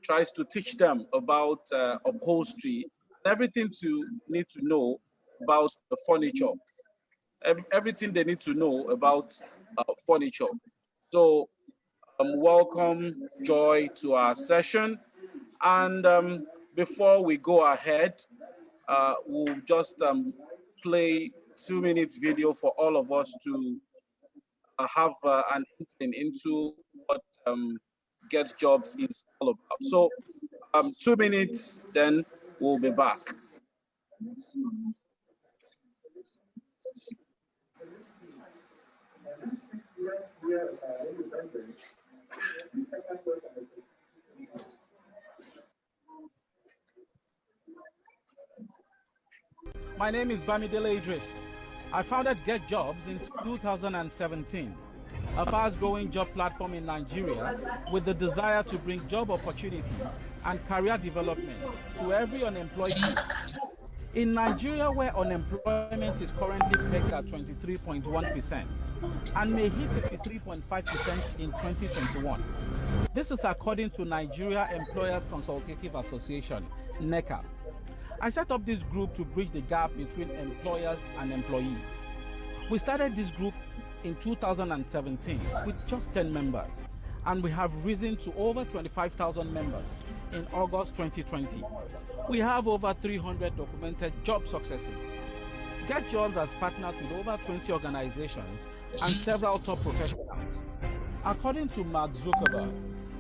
tries to teach them about upholstery, everything to need to know about the furniture, everything they need to know about furniture. So welcome Joy to our session. And before we go ahead, we'll just play 2 minutes video for all of us to have an inkling into what Getjobs is all about. So 2 minutes, then we'll be back. My name is Bamidele Idris. I founded Getjobs in 2017, a fast-growing job platform in Nigeria with the desire to bring job opportunities and career development to every unemployed youth. In Nigeria, where unemployment is currently pegged at 23.1% and may hit 53.5% in 2021. This is according to Nigeria Employers Consultative Association, NECA. I set up this group to bridge the gap between employers and employees. We started this group in 2017 with just 10 members, and we have risen to over 25,000 members in August 2020. We have over 300 documented job successes. Getjobs has partnered with over 20 organizations and several top professionals. According to Mark Zuckerberg,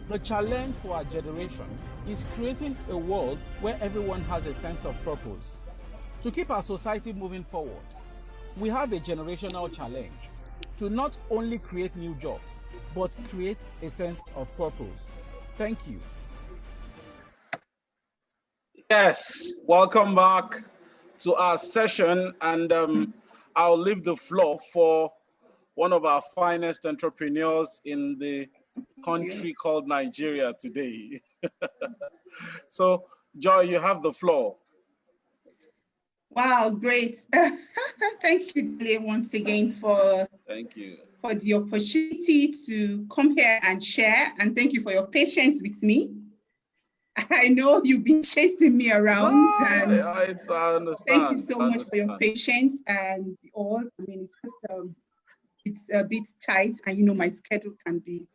the challenge for our generation is creating a world where everyone has a sense of purpose. To keep our society moving forward, we have a generational challenge to not only create new jobs, but create a sense of purpose. Thank you. Yes, welcome back to our session, and I'll leave the floor for one of our finest entrepreneurs in the country called Nigeria today. So, Joy, you have the floor. Wow, great. Thank you, Dele, once again for the opportunity to come here and share, and thank you for your patience with me. I know you've been chasing me around, and I understand. Thank you so much for your patience and all. I mean, it's a bit tight, and you know my schedule can be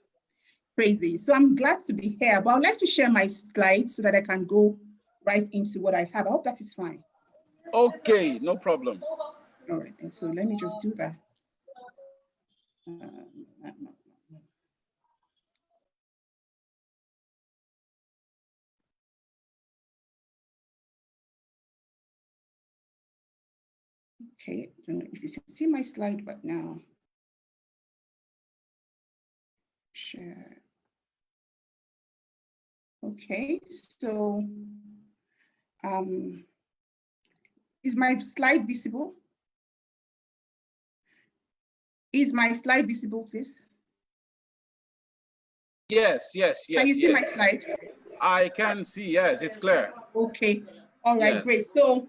crazy. So I'm glad to be here, but I'd like to share my slides so that I can go right into what I have. I hope that is fine. Okay, no problem. All right, and so let me just do that. Okay, I don't know if you can see my slide right now. Share. Okay, so is my slide visible? Is my slide visible, please? Yes. Can you see my slide? I can see, yes, it's clear. Okay, all right, great. So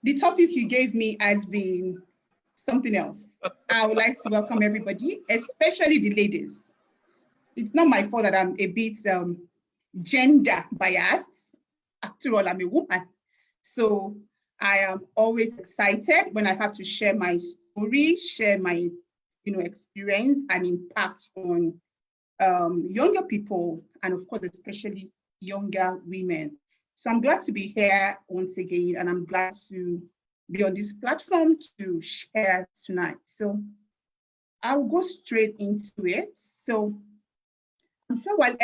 the topic you gave me has been something else. I would like to welcome everybody, especially the ladies. It's not my fault that I'm a bit gender biased. After all, I'm a woman. So I am always excited when I have to share my story, share my experience and impact on younger people, and of course, especially younger women. So I'm glad to be here once again, and I'm glad to be on this platform to share tonight. So I'll go straight into it. So I'm sure while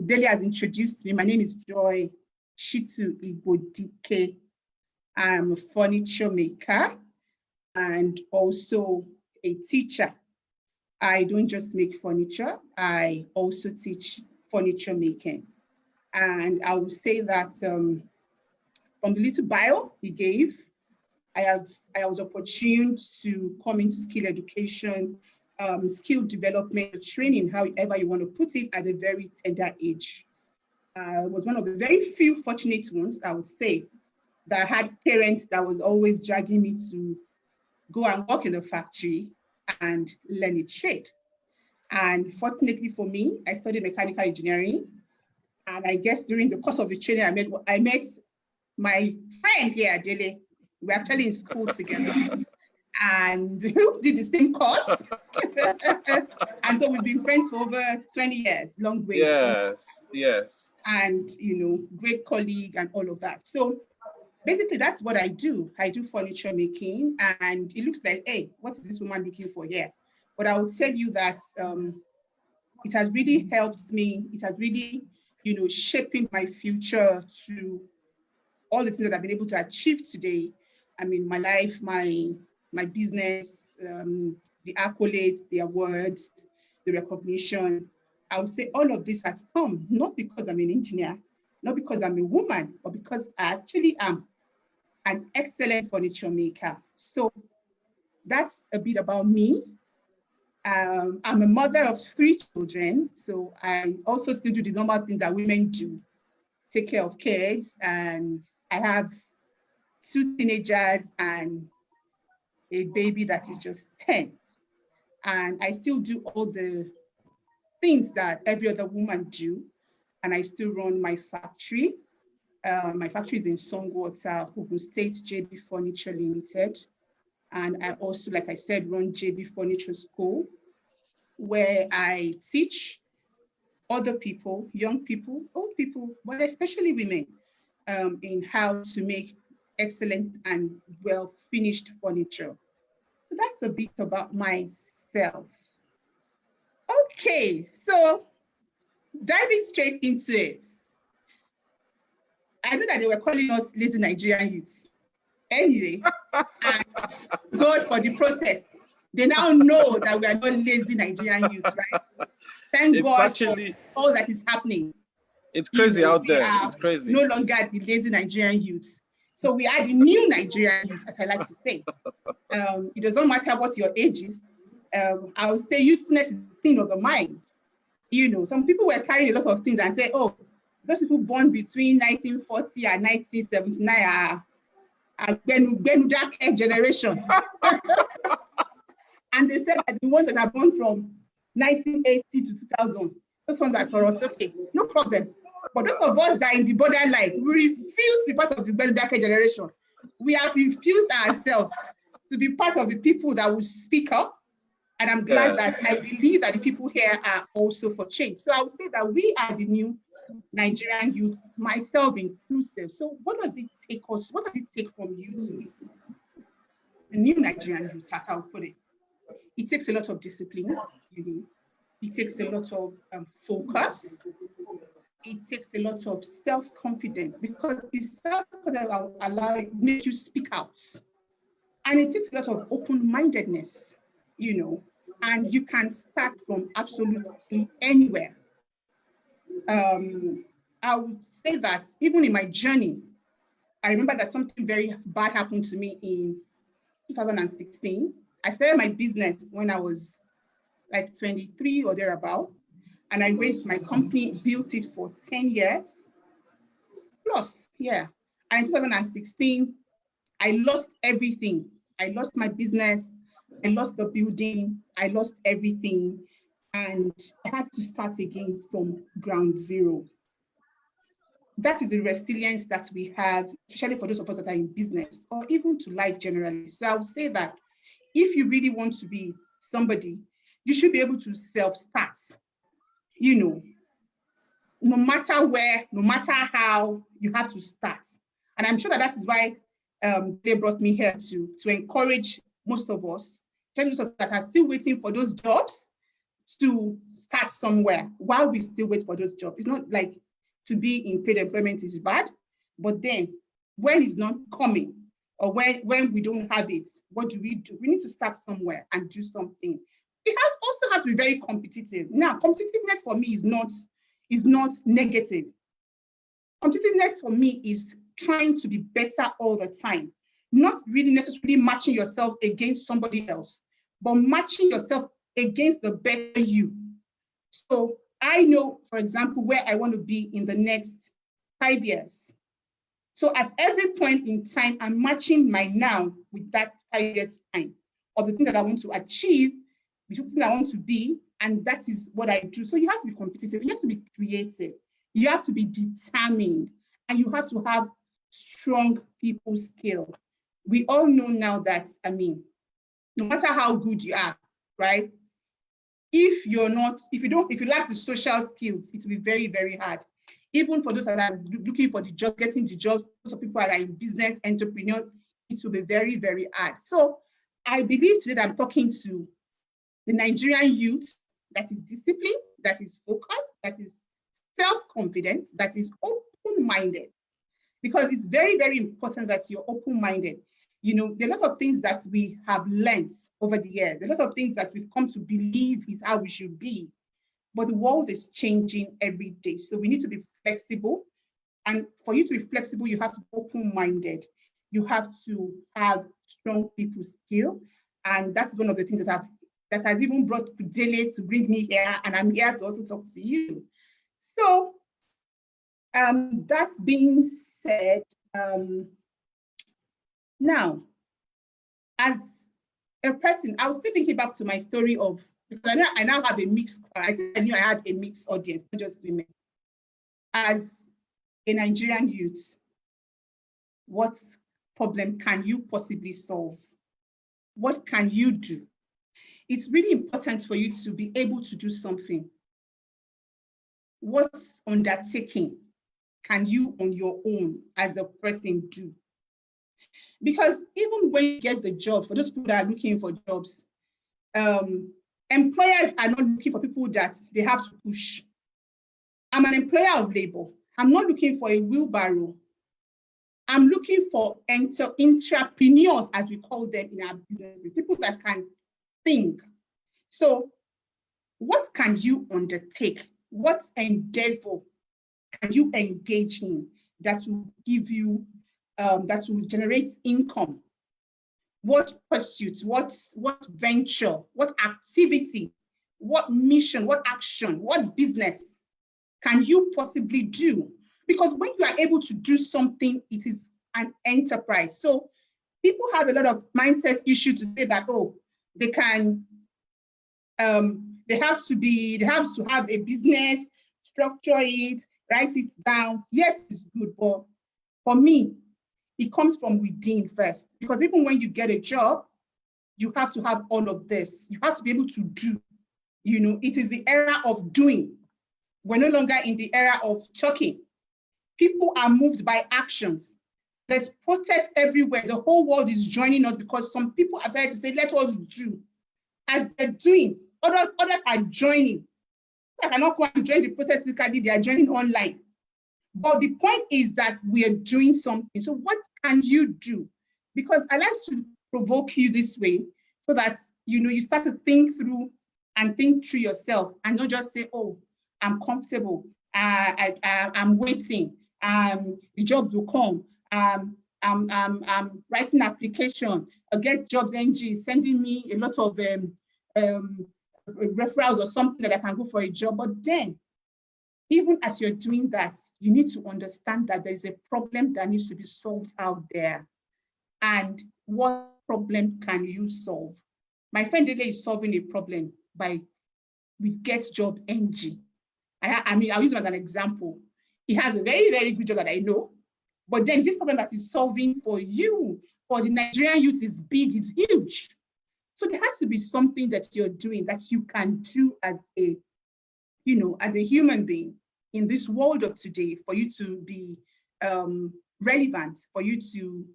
Dele has introduced me, my name is Joy Igbodike. I'm a furniture maker and also a teacher. I don't just make furniture, I also teach furniture making. And I will say that from the little bio he gave, I was opportune to come into skill education, skill development, training, however you want to put it, at a very tender age. I was one of the very few fortunate ones, I would say, that had parents that was always dragging me to go and work in the factory and learn a trade. And fortunately for me, I studied mechanical engineering. And I guess during the course of the training, I met my friend here at Dele. We're actually in school together. And we did the same course. And so we've been friends for over 20 years, long way. Yes. And, great colleague and all of that. So basically, that's what I do. I do furniture making, and it looks like, hey, what is this woman looking for here? But I will tell you that it has really helped me. It has really, shaping my future to all the things that I've been able to achieve today. I mean, my life, my business, the accolades, the awards, the recognition. I would say all of this has come, not because I'm an engineer, not because I'm a woman, but because I actually am an excellent furniture maker. So that's a bit about me. I'm a mother of 3 children, so I also still do the normal things that women do, take care of kids, and I have 2 teenagers and a baby that is just 10. And I still do all the things that every other woman do, and I still run my factory. My factory is in Songwater, Ogun State, JB Furniture Limited. And I also, like I said, run JB Furniture School, where I teach other people, young people, old people, but especially women, in how to make excellent and well-finished furniture. So that's a bit about myself. Okay, so diving straight into it. I know that they were calling us lazy Nigerian youths. Anyway, and God for the protest. They now know that we are not lazy Nigerian youths, right? Thank God for all that is happening. It's crazy out there. It's crazy. No longer the lazy Nigerian youths. So we are the new Nigerian youth, as I like to say. It doesn't matter what your age is. I would say youthfulness is a thing of the mind. Some people were carrying a lot of things and say, oh, those people born between 1940 and 1979 are Benudake generation. And they said that the ones that are born from 1980 to 2000, those ones are Soros, okay, no problem. But those of us that are in the borderline, we refuse to be part of the Benudake generation. We have refused ourselves to be part of the people that will speak up. And I'm glad that I believe that the people here are also for change. So I would say that we are the new Nigerian youth, myself inclusive. So what does it take us? What does it take from you to be the new Nigerian youth, as I'll put it? It takes a lot of discipline. It takes a lot of focus. It takes a lot of self-confidence, because it's self-confidence that will make you speak out. And it takes a lot of open-mindedness, and you can start from absolutely anywhere. I would say that even in my journey, I remember that something very bad happened to me in 2016. I started my business when I was like 23 or thereabout, and I raised my company, built it for 10 years plus, yeah. And in 2016, I lost everything. I lost my business, I lost the building, I lost everything, and I had to start again from ground zero. That is the resilience that we have, especially for those of us that are in business or even to life generally. So I would say that if you really want to be somebody, you should be able to self-start, no matter where, no matter how, you have to start. And I'm sure that is why they brought me here to encourage most of us, that are still waiting for those jobs, to start somewhere while we still wait for those jobs. It's not like to be in paid employment is bad, but then when it's not coming, or when we don't have it, what do? We need to start somewhere and do something. It also has to be very competitive. Now, competitiveness for me is not negative. Competitiveness for me is trying to be better all the time, not really necessarily matching yourself against somebody else, but matching yourself against the better you. So I know, for example, where I want to be in the next 5 years. So at every point in time, I'm matching my now with that 5 years time of the thing that I want to achieve, the thing I want to be, And that is what I do. So you have to be competitive, you have to be creative, you have to be determined, and you have to have strong people skill. We all know now that, I mean, no matter how good you are, right? If you lack the social skills, it will be very, very hard. Even for those that are looking for the job, getting the job, those people that are in business, entrepreneurs, it will be very, very hard. So I believe today that I'm talking to the Nigerian youth that is disciplined, that is focused, that is self-confident, that is open-minded. Because it's very, very important that you're open-minded. You know, there are a lot of things that we have learned over the years. There are a lot of things that we've come to believe is how we should be. But the world is changing every day. So we need to be flexible. And for you to be flexible, you have to be open-minded. You have to have strong people skill. And that's one of the things that has even brought Dele to bring me here. And I'm here to also talk to you. So that being said, now, as a person, I was still thinking back to my story of, because I now have a mixed, I knew I had a mixed audience, not just women. As a Nigerian youth, what problem can you possibly solve? What can you do? It's really important for you to be able to do something. What undertaking can you on your own as a person do? Because even when you get the job, for those people that are looking for jobs, employers are not looking for people that they have to push. I'm an employer of labor. I'm not looking for a wheelbarrow. I'm looking for entrepreneurs, as we call them in our businesses, people that can think. So what can you undertake? What endeavor can you engage in that will give you, that will generate income? What pursuits, what venture, what activity, what mission, what action, what business can you possibly do? Because when you are able to do something, it is an enterprise. So people have a lot of mindset issue to say that, oh, they can, they have to have a business, structure it, write it down. Yes, it's good, but for me, it comes from within first. Because even when you get a job, you have to have all of this. You have to be able to do. You know, it is the era of doing. We're no longer in the era of talking. People are moved by actions. There's protest everywhere. The whole world is joining us because some people are there to say, let us do. As they're doing, others are joining. I cannot go and join the protest physically, they are joining online. But the point is that we are doing something. So what can you do? Because I like to provoke you this way so that you start to think through yourself and not just say, oh, I'm comfortable, I'm waiting, the job will come, I'm writing application, Getjobs NG sending me a lot of referrals or something that I can go for a job. But then, even as you're doing that, you need to understand that there is a problem that needs to be solved out there. And what problem can you solve? My friend Dele is solving a problem with Getjobs NG. I mean, I'll use him as an example. He has a very, very good job that I know, but then this problem that he's solving for you, for the Nigerian youth, is big, it's huge. So there has to be something that you're doing that you can do as a human being in this world of today, for you to be relevant, for you to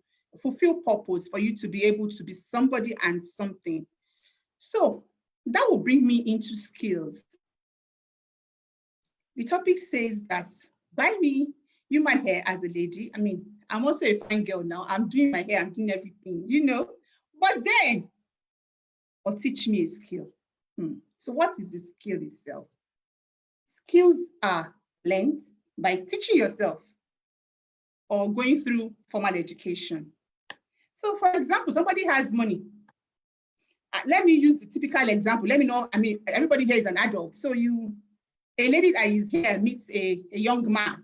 fulfill purpose, for you to be able to be somebody and something. So that will bring me into skills. The topic says that buy me human hair as a lady. I mean, I'm also a fine girl now. I'm doing my hair, I'm doing everything, but then, or teach me a skill. So what is the skill itself? Skills are learned by teaching yourself or going through formal education. So for example, somebody has money. Let me use the typical example. Let me know, I mean, everybody here is an adult. So a lady that is here meets a young man,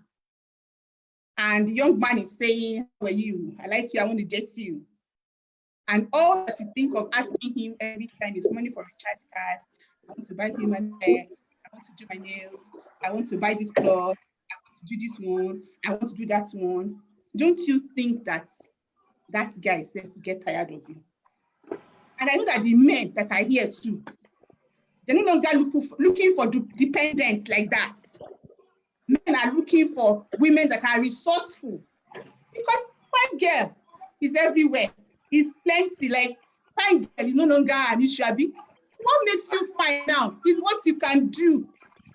and the young man is saying, how are you? I like you, I want to date you. And all that you think of asking him every time is money for a recharge card, want to buy human hair, I want to do my nails, I want to buy this cloth, I want to do this one, I want to do that one. Don't you think that that guy said get tired of you? And I know that the men that are here too, they're no longer looking for dependents like that. Men are looking for women that are resourceful, because fine girl is everywhere. It's plenty. Like fine girl is no longer an issue. What makes you fine now is what you can do,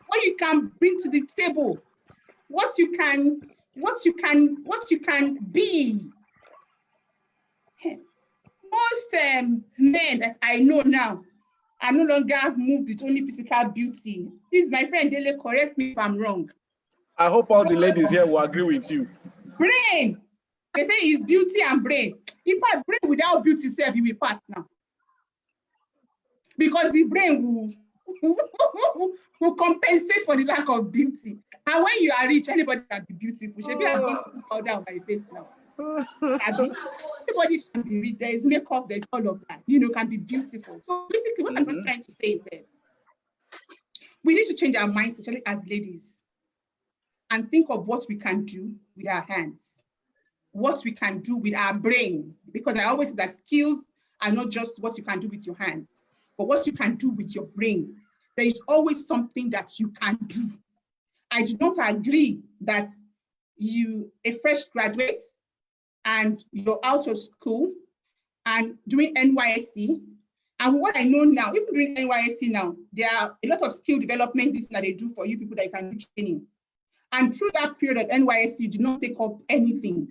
what you can bring to the table, what you can be. Most men that I know now are no longer moved with only physical beauty. Please, my friend Dele, correct me if I'm wrong. I hope all the ladies here will agree with you. Brain. They say it's beauty and brain. If I brain without beauty, self, you will pass now. Because the brain will compensate for the lack of beauty. And when you are rich, anybody can be beautiful. Should be powder on my face now. Everybody can be rich. There is makeup, there's all of that. Can be beautiful. So basically, what I'm just trying to say is this. We need to change our minds, especially as ladies, and think of what we can do with our hands, what we can do with our brain. Because I always say that skills are not just what you can do with your hands, but what you can do with your brain. There is always something that you can do. I do not agree that you, a fresh graduate, and you're out of school and doing NYSC. And what I know now, even doing NYSC now, there are a lot of skill development things that they do for you people that you can do training. And through that period of NYSC, you do not take up anything.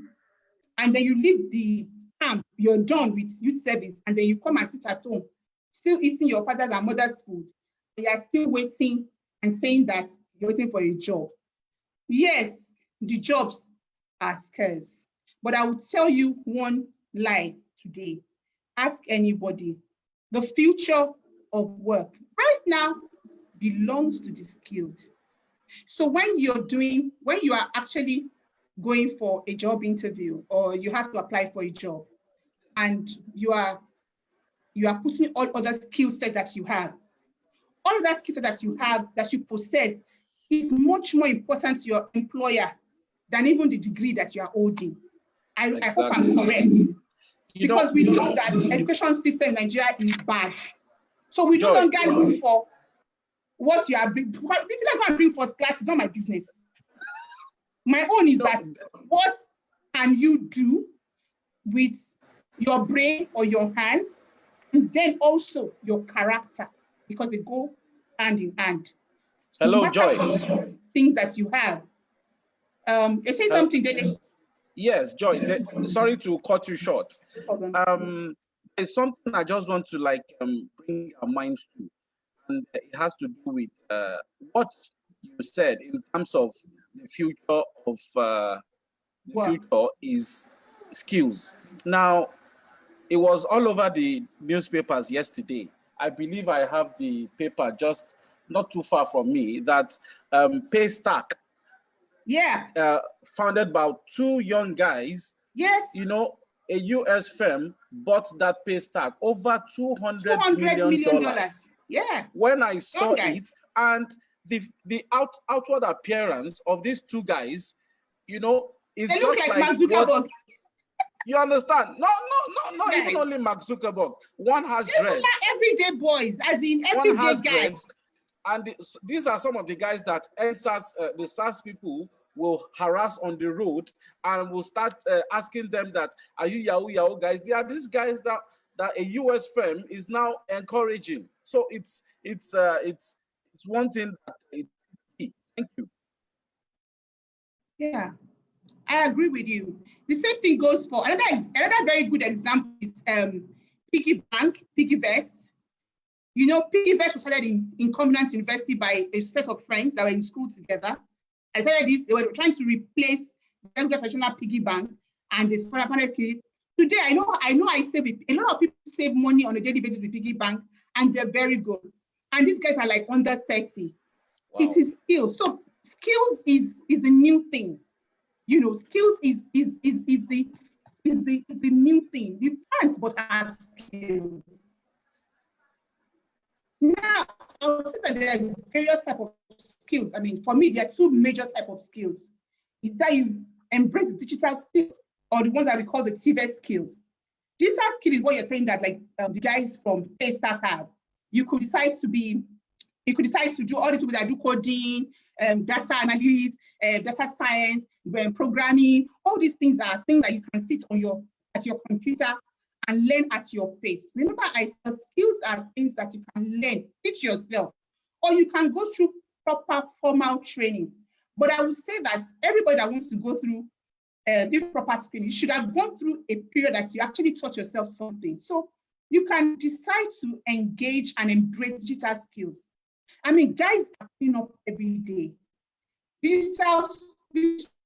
And then you leave the camp, you're done with youth service, and then you come and sit at home, still eating your father's and mother's food. You are still waiting and saying that you're waiting for a job. Yes, the jobs are scarce. But I will tell you one lie today. Ask anybody. The future of work right now belongs to the skilled. So when you are actually going for a job interview, or you have to apply for a job, and you are putting all other skill set that you have, all of that skill set that you have, that you possess, is much more important to your employer than even the degree that you are holding. I hope I'm correct. Because we know that education system in Nigeria is bad. So we no longer look for what you are bringing. If you don't bring first class, it's not my business. My own is that what can you do with your brain or your hands, and then also your character, because they go hand in hand. So hello, Joy. Things that you have. You say something, Dele? Yes, Joy. Sorry to cut you short. There's something I just want to bring our minds to, and it has to do with what you said in terms of the future of future is skills. Now, it was all over the newspapers yesterday. I believe I have the paper just not too far from me, that Paystack, founded by two young guys. Yes. A US firm bought that Paystack over $200 million. Yeah. When I saw it, and the outward appearance of these two guys, it's they just look like what you understand. No, even only Mark Zuckerberg. One has dreads. Like everyday boys, as in everyday guys. Dreads, and these are some of the guys that the SARS people will harass on the road, and will start asking them that, are you Yahoo guys? They are these guys that a US firm is now encouraging. So it's one thing that it's key. Thank you. Yeah, I agree with you. The same thing goes for another very good example is Piggyvest. Piggyvest was started in Covenant University by a set of friends that were in school together. I started this, they were trying to replace the regular traditional piggy bank, and they founded it. Today, I know I save it. A lot of people save money on a daily basis with piggy bank, and they're very good. And these guys are like under 30. Wow. It is skills. So skills is the new thing. Skills is the new thing. You can't but have skills. Now, I would say that there are various types of skills. I mean, for me, there are two major types of skills. Is that you embrace digital skills or the ones that we call the TVET skills. Digital skill is what you're saying that like the guys from Paystar have. You could decide to do all the people that do coding, data analysis, data science, programming. All these things are things that you can sit at your computer and learn at your pace. Remember, I said skills are things that you can learn, teach yourself, or you can go through proper formal training. But I would say that everybody that wants to go through proper screening, you should have gone through a period that you actually taught yourself something. So you can decide to engage and embrace digital skills. I mean, guys are cleaning up every day. Digital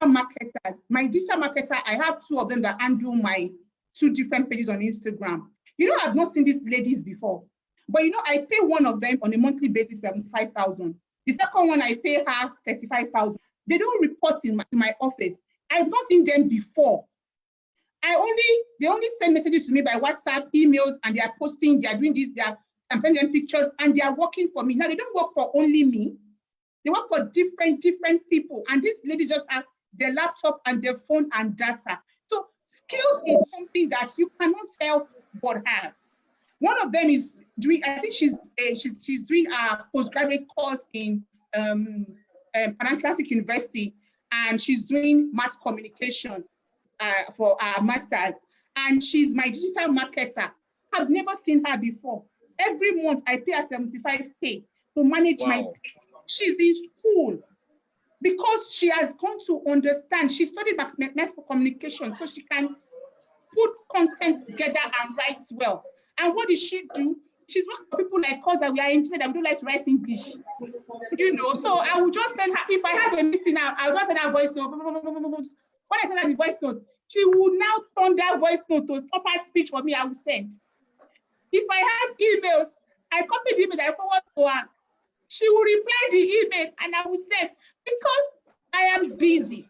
marketers, my digital marketer, I have two of them that handle my two different pages on Instagram. You know, I've not seen these ladies before, but you know, I pay one of them on a monthly basis 75,000. The second one, I pay her 35,000. They don't report in my office. I've not seen them before. They only send messages to me by WhatsApp, emails, and they are posting, they are doing this, I'm sending them pictures, and they are working for me. Now, they don't work for only me. They work for different people. And these ladies just have their laptop and their phone and data. So skills is something that you cannot help but have. One of them is doing, I think she's doing a postgraduate course in Atlantic University, and she's doing mass communication for our master's. And she's my digital marketer. I've never seen her before. Every month I pay her 75K to manage my page. She's in school because she has gone to understand. She studied mass communication so she can put content together and write well. And what does she do? She's working for people like us that we are engineers that we don't like to write English. You know, so I will just send her, if I have a meeting now, I'll just send her a voice note. When I send her the voice note, she will now turn that voice note to proper speech for me, I will send. If I have emails, I copy the email, I forward to her. She will reply the email and I will send, because I am busy.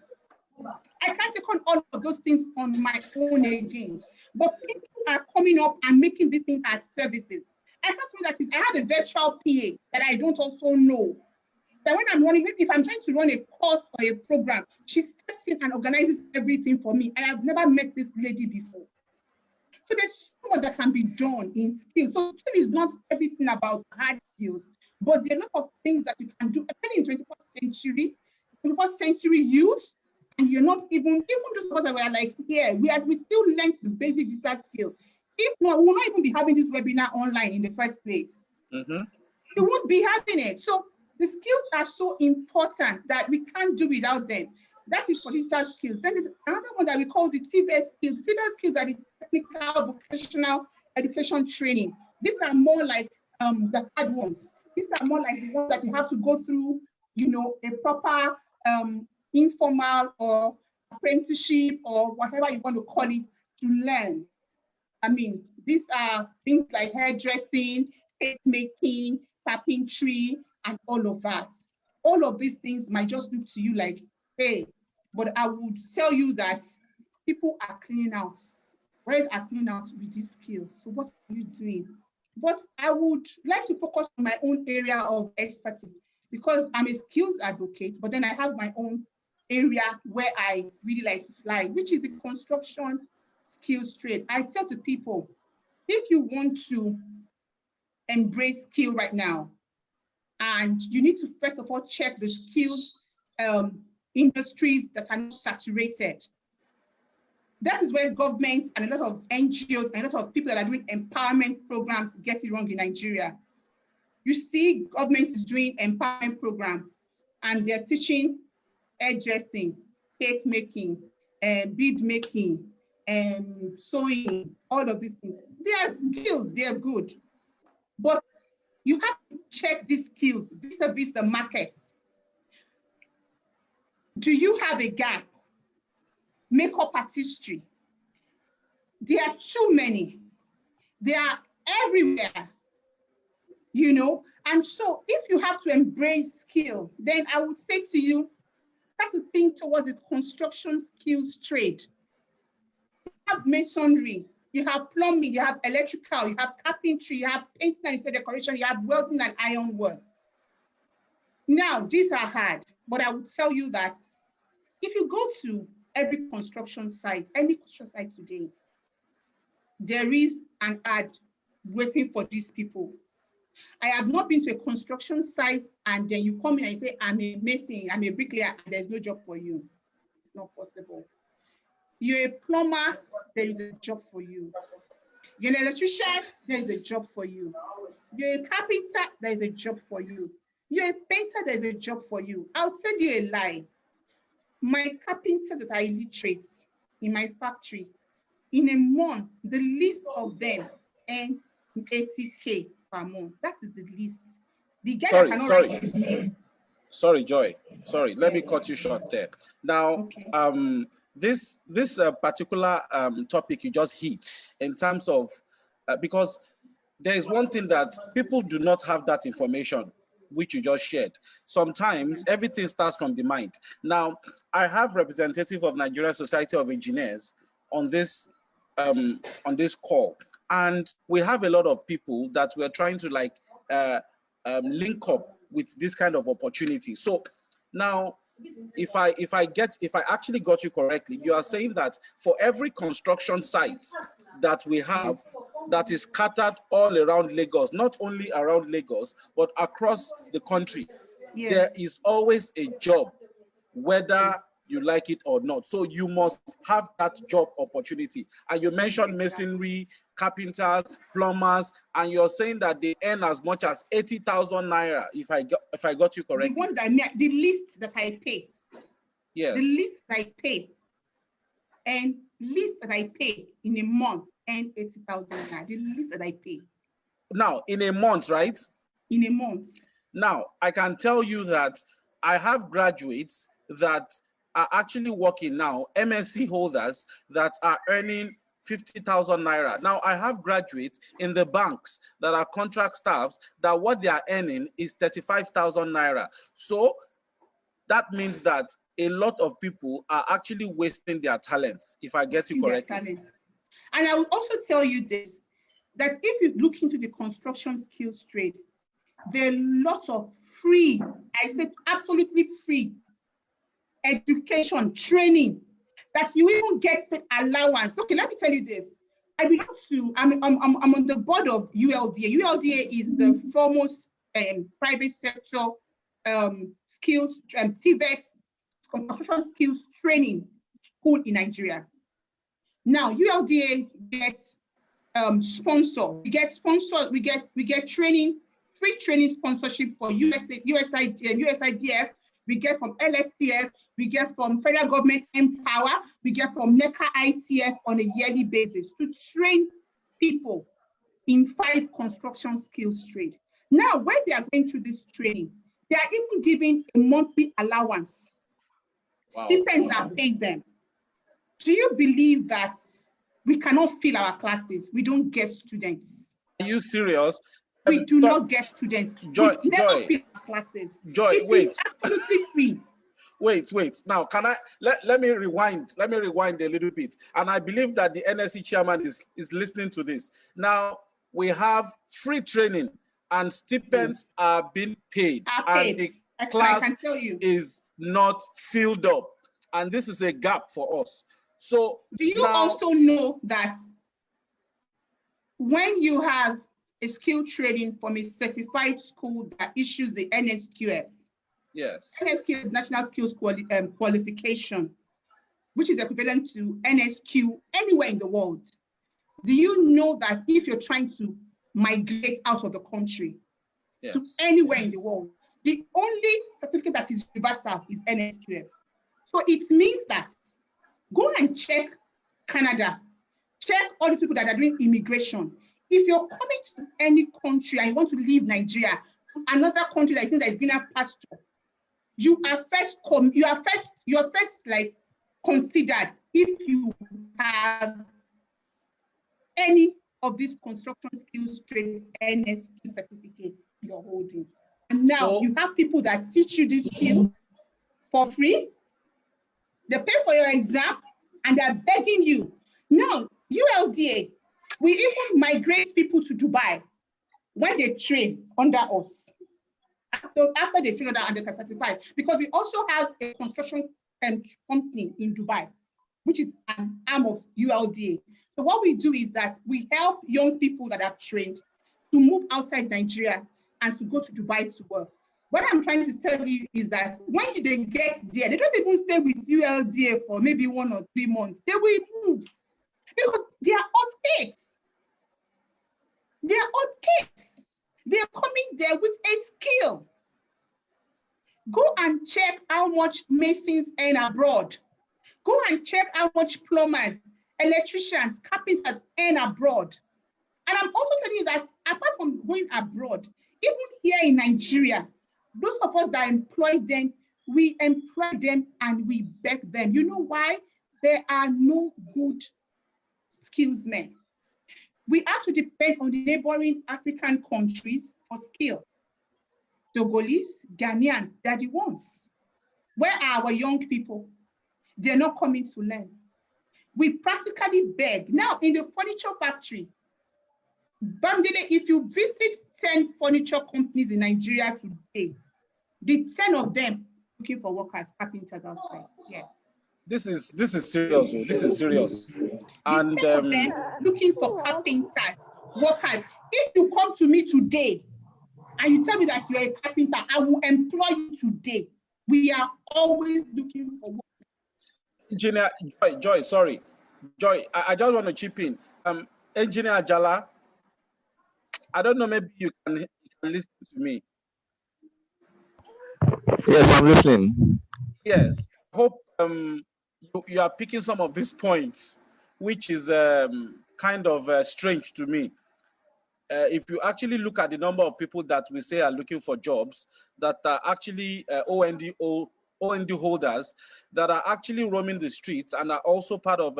I can't take on all of those things on my own again. But people are coming up and making these things as services. I have a virtual PA that I don't also know. That when I'm running, if I'm trying to run a course or a program, she steps in and organizes everything for me. I have never met this lady before. So there's so much that can be done in skills. So skill is not everything about hard skills, but there are a lot of things that you can do, especially in 21st century youth, and you're not even those of us that were like here, we still learn the basic digital skill. If not, we will not even be having this webinar online in the first place. Mm-hmm. We won't be having it. So the skills are so important that we can't do without them. That is for digital skills. Then there's another one that we call the TVET skills. The TVET skills are the technical vocational education training. These are more like the hard ones. These are more like the ones that you have to go through, you know, a proper informal or apprenticeship or whatever you want to call it to learn. I mean, these are things like hairdressing, cake making, carpentry, and all of that. All of these things might just look to you like, hey, but I would tell you that people are cleaning out. Where are cleaning out with these skills? So what are you doing? But I would like to focus on my own area of expertise because I'm a skills advocate, but then I have my own area where I really like to fly, which is the construction skills trade. I tell to people, if you want to embrace skill right now, and you need to first of all check the skills industries that are not saturated. That is where governments and a lot of NGOs and a lot of people that are doing empowerment programs get it wrong in Nigeria. You see government is doing empowerment program and they're teaching hairdressing, cake making, bead making, sewing, all of these things. They are skills, they are good. But you have to check these skills vis-a-vis the market. Do you have a gap? Makeup artistry. There are too many. They are everywhere, you know? And so if you have to embrace skill, then I would say to you, start to think towards the construction skills trade. You have masonry, you have plumbing, you have electrical, you have carpentry, you have painting and interior decoration, you have welding and iron works. Now, these are hard, but I would tell you that if you go to every construction site, any construction site today, there is an ad waiting for these people. I have not been to a construction site and then you come in and say, I'm a mason, I'm a bricklayer, and there's no job for you. It's not possible. You're a plumber, there is a job for you. You're an electrician, there is a job for you. You're a carpenter, there is a job for you. You're a painter, there's a job for you. I'll tell you a lie. My carpenters that are illiterate in my factory, in a month, the least of them earn 80K per month. That is the least. The guy that cannot write his name. Sorry, Joy. Sorry, let me cut you short there. Now, this particular topic you just hit in terms of, because there is one thing that people do not have that information, which you just shared. Sometimes everything starts from the mind. Now, I have representative of Nigeria Society of Engineers on this call, and we have a lot of people that we're trying to like link up with this kind of opportunity. So now, if I actually got you correctly, you are saying that for every construction site that we have that is scattered all around Lagos, not only around Lagos, but across the country, yes, there is always a job, whether you like it or not. So you must have that job opportunity. And you mentioned masonry, carpenters, plumbers, and you're saying that they earn as much as 80,000 naira, if I got you correctly. The one that the list that I pay. Yes. The list that I pay, and list that I pay in a month and 80,000 naira. The list that I pay. Now, in a month, right? In a month. Now, I can tell you that I have graduates that are actually working now, MSc holders that are earning 50,000 naira. Now, I have graduates in the banks that are contract staffs that what they are earning is 35,000 naira. So that means that a lot of people are actually wasting their talents, if I get you correctly. And I will also tell you this, that if you look into the construction skills trade, there are lots of free, I said absolutely free, education, training, that you even get allowance. Okay, let me tell you this. I belong to, I'm on the board of ULDA. ULDA is the foremost private sector skills, TVET, construction skills training school in Nigeria. Now, ULDA gets sponsor. We get sponsor, we get training, free training sponsorship for USIDF, we get from LSTF, we get from federal government Empower, we get from NECA ITF on a yearly basis to train people in 5 construction skills trade. Now, when they are going through this training, they are even giving a monthly allowance. Wow. Stipends are paid them. Do you believe that we cannot fill our classes? We don't get students. Are you serious? We do not get students. Joy, we never fill our classes. Joy, it is absolutely free. Wait. Now, can I let me rewind? Let me rewind a little bit. And I believe that the NSC chairman is listening to this. Now, we have free training and stipends are being paid. And the class is not filled up. And this is a gap for us. So do you also know that when you have a skill training from a certified school that issues the NSQF? Yes. NSQ is National Skills Qualification, which is equivalent to NSQ anywhere in the world. Do you know that if you're trying to migrate out of the country to anywhere in the world, the only certificate that is universal is NSQF? So it means that go and check Canada, check all the people that are doing immigration. If you're coming to any country and you want to leave Nigeria, another country that I think that is greener pasture, you are first like considered if you have any of these construction skills trade NSQ certificate you're holding. And now you have people that teach you this skill for free. They pay for your exam and they're begging you. Now, ULDA, We even migrate people to Dubai when they train under us. After they train under certified, because we also have a construction company in Dubai, which is an arm of ULDA. So what we do is that we help young people that have trained to move outside Nigeria and to go to Dubai to work. What I'm trying to tell you is that when they get there, they don't even stay with ULDA for maybe 1 or 3 months. They will move because they are hot cakes. They are hot cakes. They are coming there with a skill. Go and check how much masons earn abroad. Go and check how much plumbers, electricians, carpenters earn abroad. And I'm also telling you that apart from going abroad, even here in Nigeria, those of us that employ them, we employ them and we beg them. You know why? There are no good skills men. We have to depend on the neighboring African countries for skill. Togolese, Ghanaians, they're the ones. Where are our young people? They're not coming to learn. We practically beg. Now, in the furniture factory, Bamdele, if you visit 10 furniture companies in Nigeria today, the 10 of them looking for workers, carpenters outside. Yes. This is serious. This is serious. And the 10 of them looking for carpenters, workers. If you come to me today and you tell me that you're a carpenter, I will employ you today. We are always looking for work. Engineer Joy, sorry. Joy, I just want to chip in. Engineer Ajala, I don't know, maybe you can listen to me. Yes, I'm listening. Yes. Hope you are picking some of these points, which is kind of strange to me. If you actually look at the number of people that we say are looking for jobs, that are actually OND holders, that are actually roaming the streets and are also part of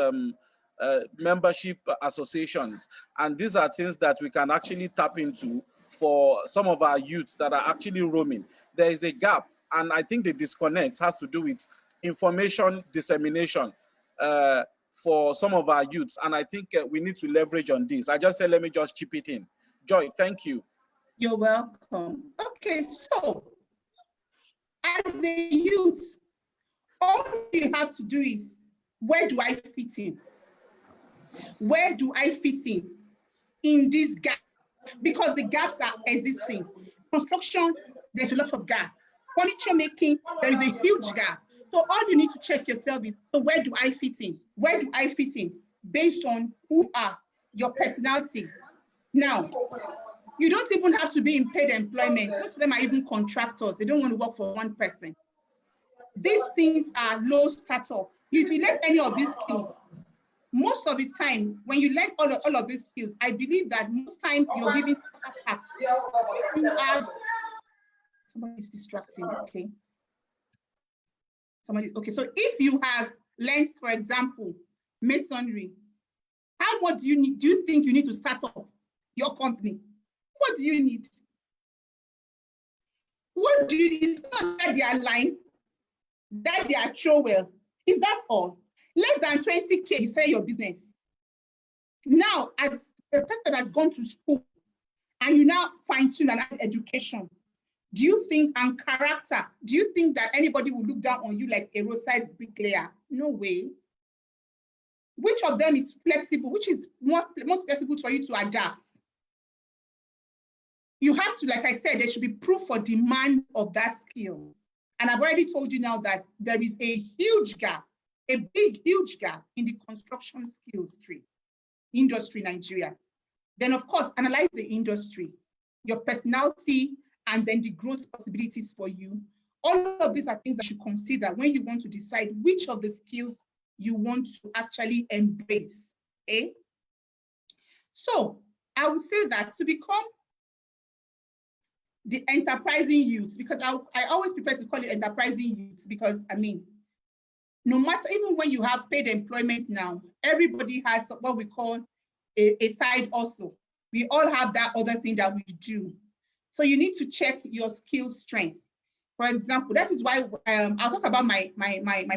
membership associations. And these are things that we can actually tap into for some of our youths that are actually roaming. There is a gap, and I think the disconnect has to do with information dissemination for some of our youths. And I think we need to leverage on this. I just said, let me just chip it in. Joy, thank you. You're welcome. Okay, so as a youth, all you have to do is, where do I fit in? Where do I fit in this gap? Because the gaps are existing. Construction, there's a lot of gap. Furniture making, there is a huge gap. So all you need to check yourself is, so where do I fit in? Where do I fit in? Based on who you are, your personality. Now, you don't even have to be in paid employment. Most of them are even contractors. They don't want to work for one person. These things are low startup. If you learn any of these skills, most of the time, when you learn all of these skills, I believe that most times you're giving startup tasks. You have, somebody's distracting, okay. Okay, so if you have learned, for example, masonry, how much do you think you need to start up your company? What do you need? What do you need? It's not that they are lying, that they are trowel. Is that all? Less than 20K, you sell your business. Now, as a person that has gone to school and you now fine-tune and add education, do you think, and character, do you think that anybody will look down on you like a roadside bricklayer? No way. Which of them is flexible? Which is most flexible for you to adapt? You have to, like I said, there should be proof for demand of that skill. And I've already told you now that there is a huge gap, a big, huge gap in the construction skills industry in Nigeria. Then of course, analyze the industry, your personality, and then the growth possibilities for you. All of these are things that you should consider when you want to decide which of the skills you want to actually embrace, okay? So I would say that to become the enterprising youth, because I always prefer to call it enterprising youth, because I mean, no matter, even when you have paid employment now, everybody has what we call a side hustle. We all have that other thing that we do. So you need to check your skill strengths. For example, that is why I'll talk about my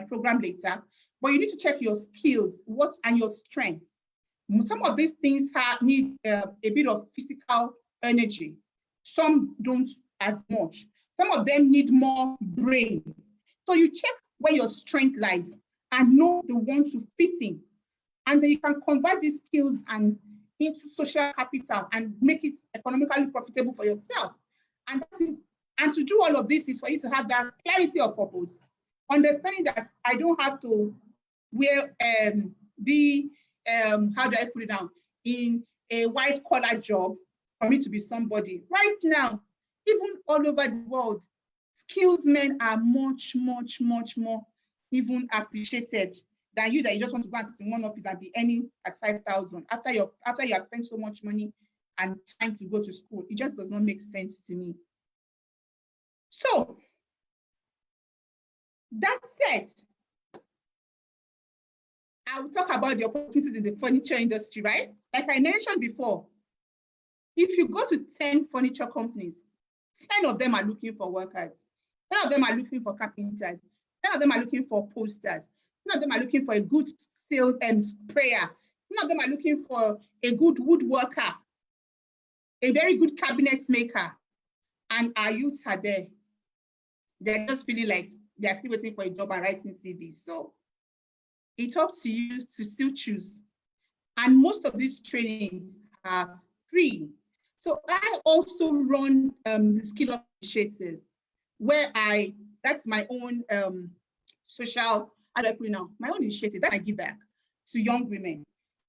program later, but you need to check your skills, and your strengths. Some of these things need a bit of physical energy. Some don't as much. Some of them need more brain. So you check where your strength lies and know the one to fit in. And then you can convert these skills into social capital and make it economically profitable for yourself. And to do all of this is for you to have that clarity of purpose, understanding that I don't have to how do I put it down, in a white collar job for me to be somebody. Right now, even all over the world, skills men are much, much, much more even appreciated than you that you just want to go and sit in one office and be earning at 5,000 after you have spent so much money and time to go to school. It just does not make sense to me. So that said, I will talk about the opportunities in the furniture industry, right? Like I mentioned before, if you go to 10 furniture companies, 10 of them are looking for workers. 10 of them are looking for carpenters. 10 of them are looking for posters. 10 of them are looking for a good sales sprayer. 10 of them are looking for a good woodworker, a very good cabinet maker. And our youths are there. They're just feeling like they're still waiting for a job and writing CVs. So it's up to you to still choose. And most of this training are free. So I also run the Skill Up Initiative, where that's my own social, how do I put it now? My own initiative that I give back to young women,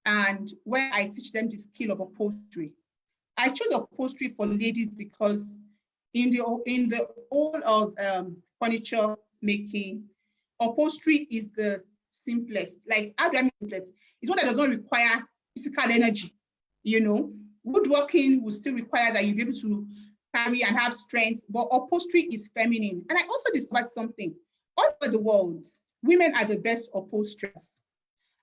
and where I teach them the skill of upholstery. I chose upholstery for ladies because in the whole of furniture making, upholstery is the simplest. Like, how do I mean simplest? It's one that does not require physical energy. You know, woodworking will still require that you be able to carry and have strength, but upholstery is feminine. And I also discovered something. All over the world, women are the best upholsterers.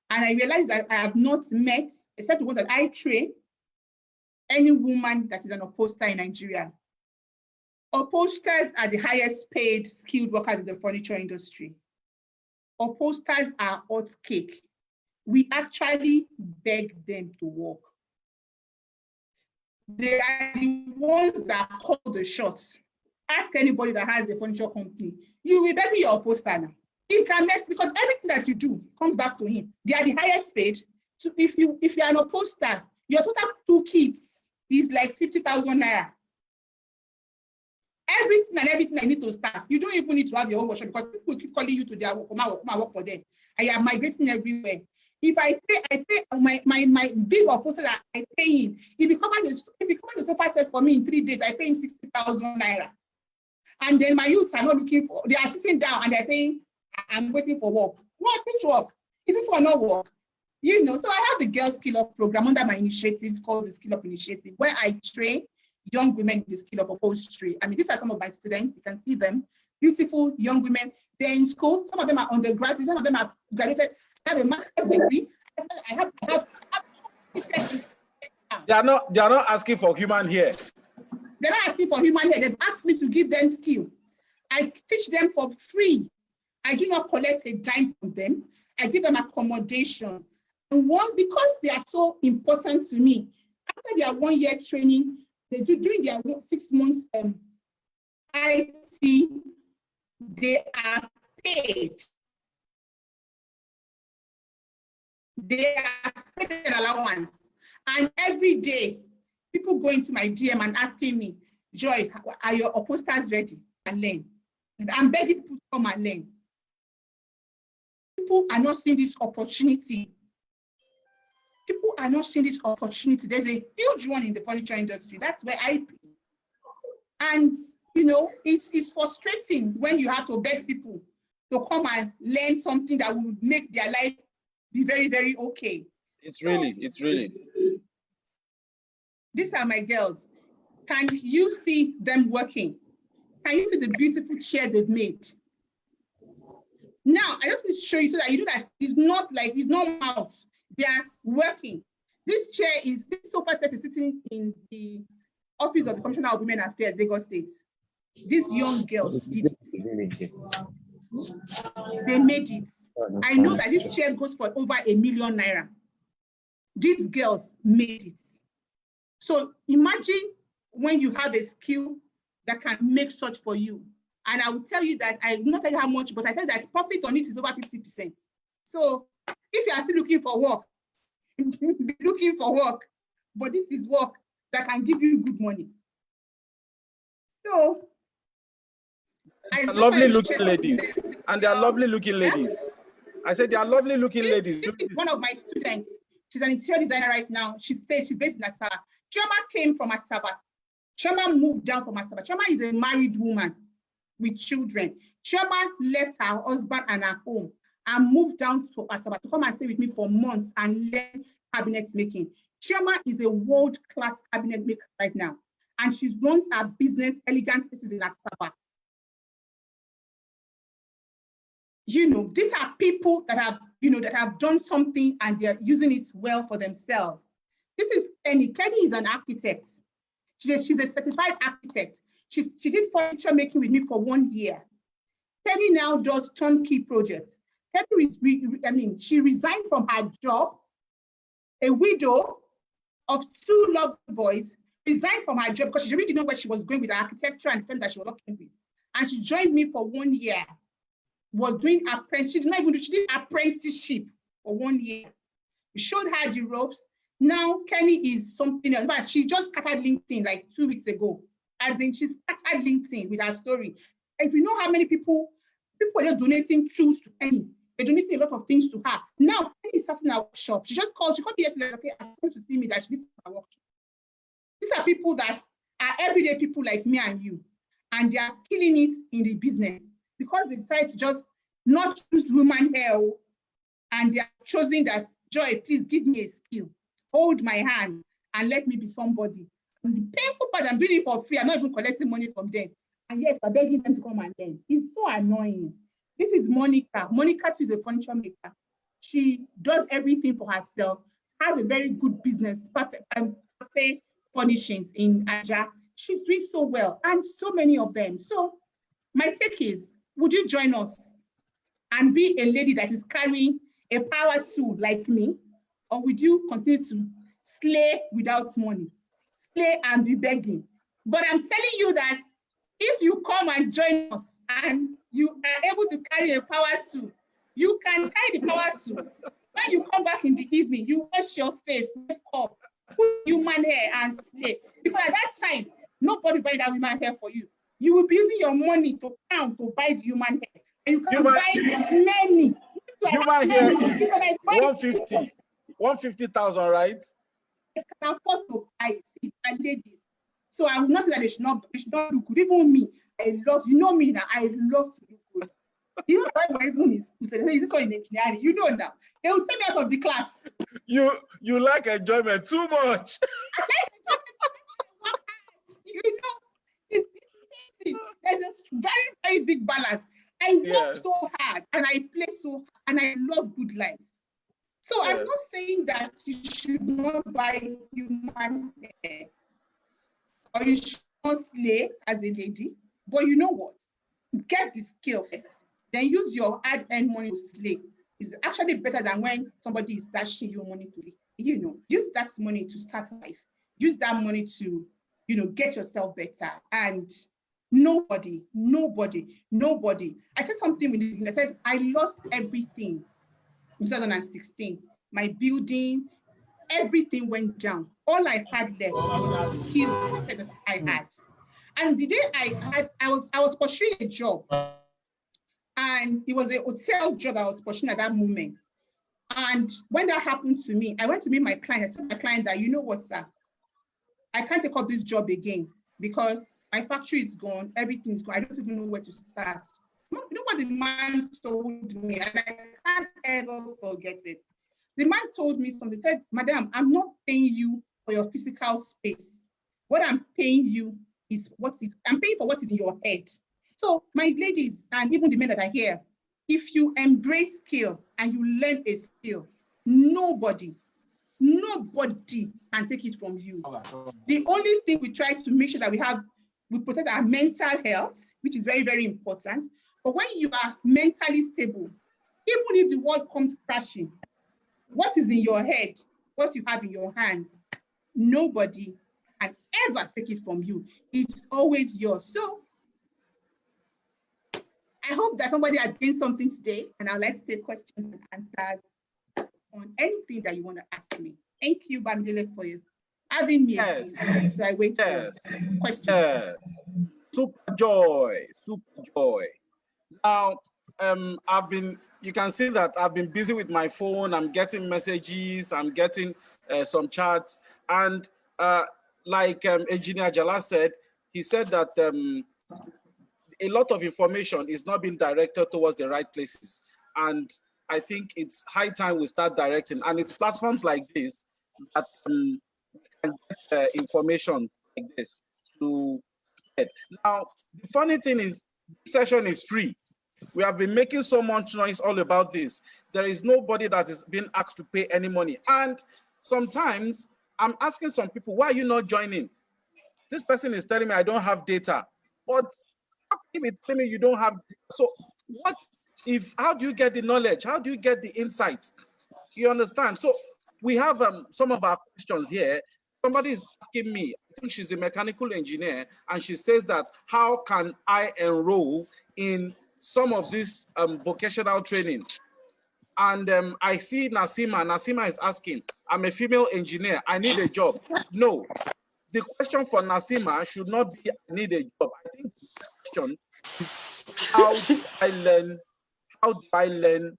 And I realized that I have not met, except the ones that I train, any woman that is an upholsterer in Nigeria. Upholsterers are the highest paid skilled workers in the furniture industry. Upholsterers are hot cake. We actually beg them to work. They are the ones that call the shots. Ask anybody that has a furniture company. You will beg your upholsterer now. He can mess, because everything that you do comes back to him. They are the highest paid. So if you're an upholsterer, your total 2 kits is like 50,000 naira. Everything I need to start. You don't even need to have your own workshop, because people keep calling you to their work, come and work for them. I am migrating everywhere. If I pay my big upholsterer that I pay him, if he covers the sofa set for me in 3 days, I pay him 60,000 naira. And then my youths are not looking for, they are sitting down and they're saying, I'm waiting for work. What? Which work? Is this one not work? You know, so I have the Girl Skill Up program under my initiative called the Skill Up Initiative, where I train young women in the skill of upholstery. I mean, these are some of my students. You can see them. Beautiful young women. They're in school. Some of them are undergraduate. Some of them are graduated. I have a master's degree. I have They are not asking for human hair. They're not asking for human hair. They've asked me to give them skill. I teach them for free. I do not collect a dime from them. I give them accommodation. And because they are so important to me, after their 1 year training, they do during their 6 months IT, they are paid. They are paid an allowance. And every day, people go into my DM and asking me, Joy, are your upholsters ready? And learn. And I'm begging people to come and learn. People are not seeing this opportunity. People are not seeing this opportunity. There's a huge one in the furniture industry. That's where I be. And, you know, it's frustrating when you have to beg people to come and learn something that will make their life be very, very okay. It's really. These are my girls. Can you see them working? Can you see the beautiful chair they've made? Now, I just need to show you so that you know that it's not mouth. They are working. This sofa set is sitting in the office of the Commissioner of Women Affairs, Lagos State. These young girls did it. They made it. I know that this chair goes for over 1 million naira. These girls made it. So imagine when you have a skill that can make such for you. And I will tell you that, I will not tell you how much, but I tell you that profit on it is over 50%. So if you are still looking for work, be looking for work, but this is work that can give you good money. So lovely looking ladies, and they are lovely looking ladies. I said they are lovely looking ladies. This is one of my students. She's an interior designer right now. She's based in Asaba. Chioma came from Asaba. Chioma moved down from Asaba. Chioma is a married woman with children. Chioma left her husband and her home and moved down to Asaba to come and stay with me for months and learn cabinet making. Chioma is a world-class cabinet maker right now, and she runs her business, Elegant Spaces in Asaba. You know, these are people that have, that have done something and they're using it well for themselves. This is Kenny. Kenny is an architect. She's a certified architect. She did furniture making with me for 1 year. Kenny now does turnkey projects. Kenny, she resigned from her job, a widow of 2 lovely boys, resigned from her job because she really didn't know where she was going with the architecture and firm that she was working with. And she joined me for 1 year. Was doing apprenticeship. She did apprenticeship for 1 year. We showed her the ropes. Now Kenny is something else. But she just started LinkedIn like 2 weeks ago. I think she started LinkedIn with her story. If you know how many people are donating tools to Kenny, they're donating a lot of things to her. Now Kenny is starting a workshop. She just called. She called me yesterday. Okay, I'm going to see me that she needs a workshop. These are people that are everyday people like me and you, and they are killing it in the business, because they decide to just not choose human hair, and they are choosing that, Joy, please give me a skill, hold my hand, and let me be somebody. And the painful part, I'm doing it for free. I'm not even collecting money from them, and yet I'm begging them to come and learn. It's so annoying. This is Monica. Monica is a furniture maker. She does everything for herself, has a very good business, perfect furnishings in Aja. She's doing so well, and so many of them. So my take is, would you join us and be a lady that is carrying a power tool like me, or would you continue to slay without money, slay and be begging? But I'm telling you that if you come and join us and you are able to carry a power tool, you can carry the power tool. When you come back in the evening, you wash your face, make up, put human hair and slay. Because at that time, nobody buy that human hair for you. You will be using your money to count to buy the human hair. And you can buy many. Human hair is 150,000, right? I can afford to buy ladies. So I will not say that they should not look good. Even me, you know me now, I love to look good. You know why my even is who said, is this one in engineering? You know now. They will send me out of the class. You like enjoyment too much. You know, there's a very, very big balance. I work so hard and I play so hard and I love good life. So I'm not saying that you should not buy human hair or you should not slay as a lady, but you know what? Get the skill first, then use your hard-earned money to slay. It's actually better than when somebody is dashing you money to live. You know, use that money to start life. Use that money to, get yourself better. And nobody. I said something when I said I lost everything in 2016. My building, everything went down. All I had left was the skill that I had. And the day I was pursuing a job, and it was a hotel job I was pursuing at that moment. And when that happened to me, I went to meet my client. I told my client that, you know what, sir, I can't take up this job again because my factory is gone, everything's gone. I don't even know where to start. You know what the man told me, and I can't ever forget it. The man told me something. He said, Madam, I'm not paying you for your physical space. What I'm paying you is I'm paying for what is in your head. So my ladies, and even the men that are here, if you embrace skill and you learn a skill, nobody can take it from you. The only thing we try to make sure that we protect our mental health, which is very, very important. But when you are mentally stable, even if the world comes crashing, what is in your head, what you have in your hands, nobody can ever take it from you. It's always yours. So I hope that somebody has gained something today, and I'd like to take questions and answers on anything that you want to ask me. Thank you, Bamidele, for you having me again. So I wait for questions. Yes. Super joy, super joy. Now, you can see that I've been busy with my phone. I'm getting messages, I'm getting some chats. And like Engineer Jala said, he said that a lot of information is not being directed towards the right places. And I think it's high time we start directing. And it's platforms like this that can get information like this to spread. Now, the funny thing is, this session is free. We have been making so much noise all about this. There is nobody that is being asked to pay any money. And sometimes I'm asking some people, why are you not joining? This person is telling me I don't have data. But how can you be telling me you don't have data? So how do you get the knowledge? How do you get the insight? You understand? So we have some of our questions here. Somebody is asking me, I think she's a mechanical engineer, and she says that, how can I enroll in some of this vocational training? And I see Nasima. Nasima is asking, I'm a female engineer, I need a job. No, the question for Nasima should not be, I need a job. I think the question is, how do I learn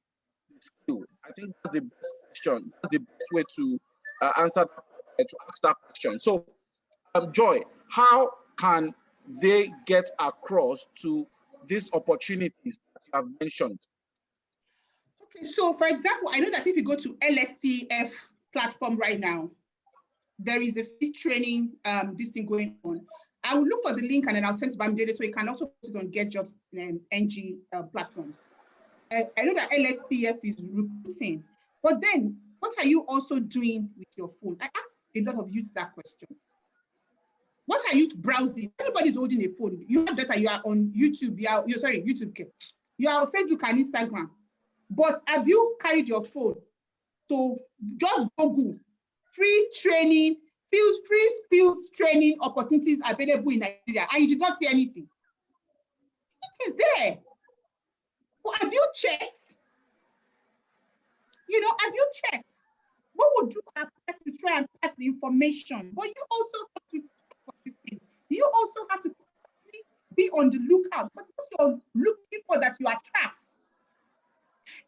the skill? I think that's the best question. That's the best way to answer, to ask that question. So, Joy, how can they get across to these opportunities that you have mentioned? Okay, so for example, I know that if you go to LSTF platform right now, there is a free training, this thing going on. I will look for the link and then I'll send it to Bamidele so you can also put it on Getjobs and NG platforms. I know that LSTF is recruiting, but then what are you also doing with your phone? I asked a lot of youth that question. What are you browsing? Everybody's holding a phone. You have data, you are on YouTube, YouTube. You are on Facebook and Instagram. But have you carried your phone to just Google free training, free skills training opportunities available in Nigeria, and you did not see anything? It is there. But have you checked? Have you checked? What would you have to try and pass the information? But you also have to check for this thing. You also have to be on the lookout. But what you're looking for that you attract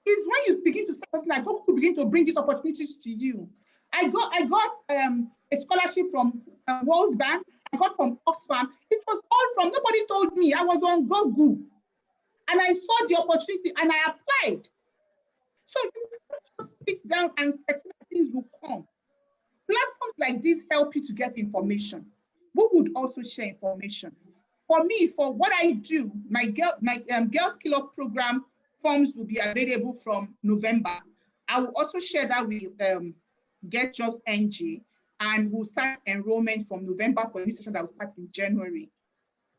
is when you begin to say something like, God could begin to bring these opportunities to you. I got a scholarship from World Bank. I got from Oxfam. It was all from, nobody told me. I was on Google and I saw the opportunity and I applied. So you can't just sit down and expect things will come. Platforms like this help you to get information. We would also share information. For me, for what I do, my Girl Skill Up program forms will be available from November. I will also share that with Getjobs NG, and we'll start enrollment from November for a new session that will start in January.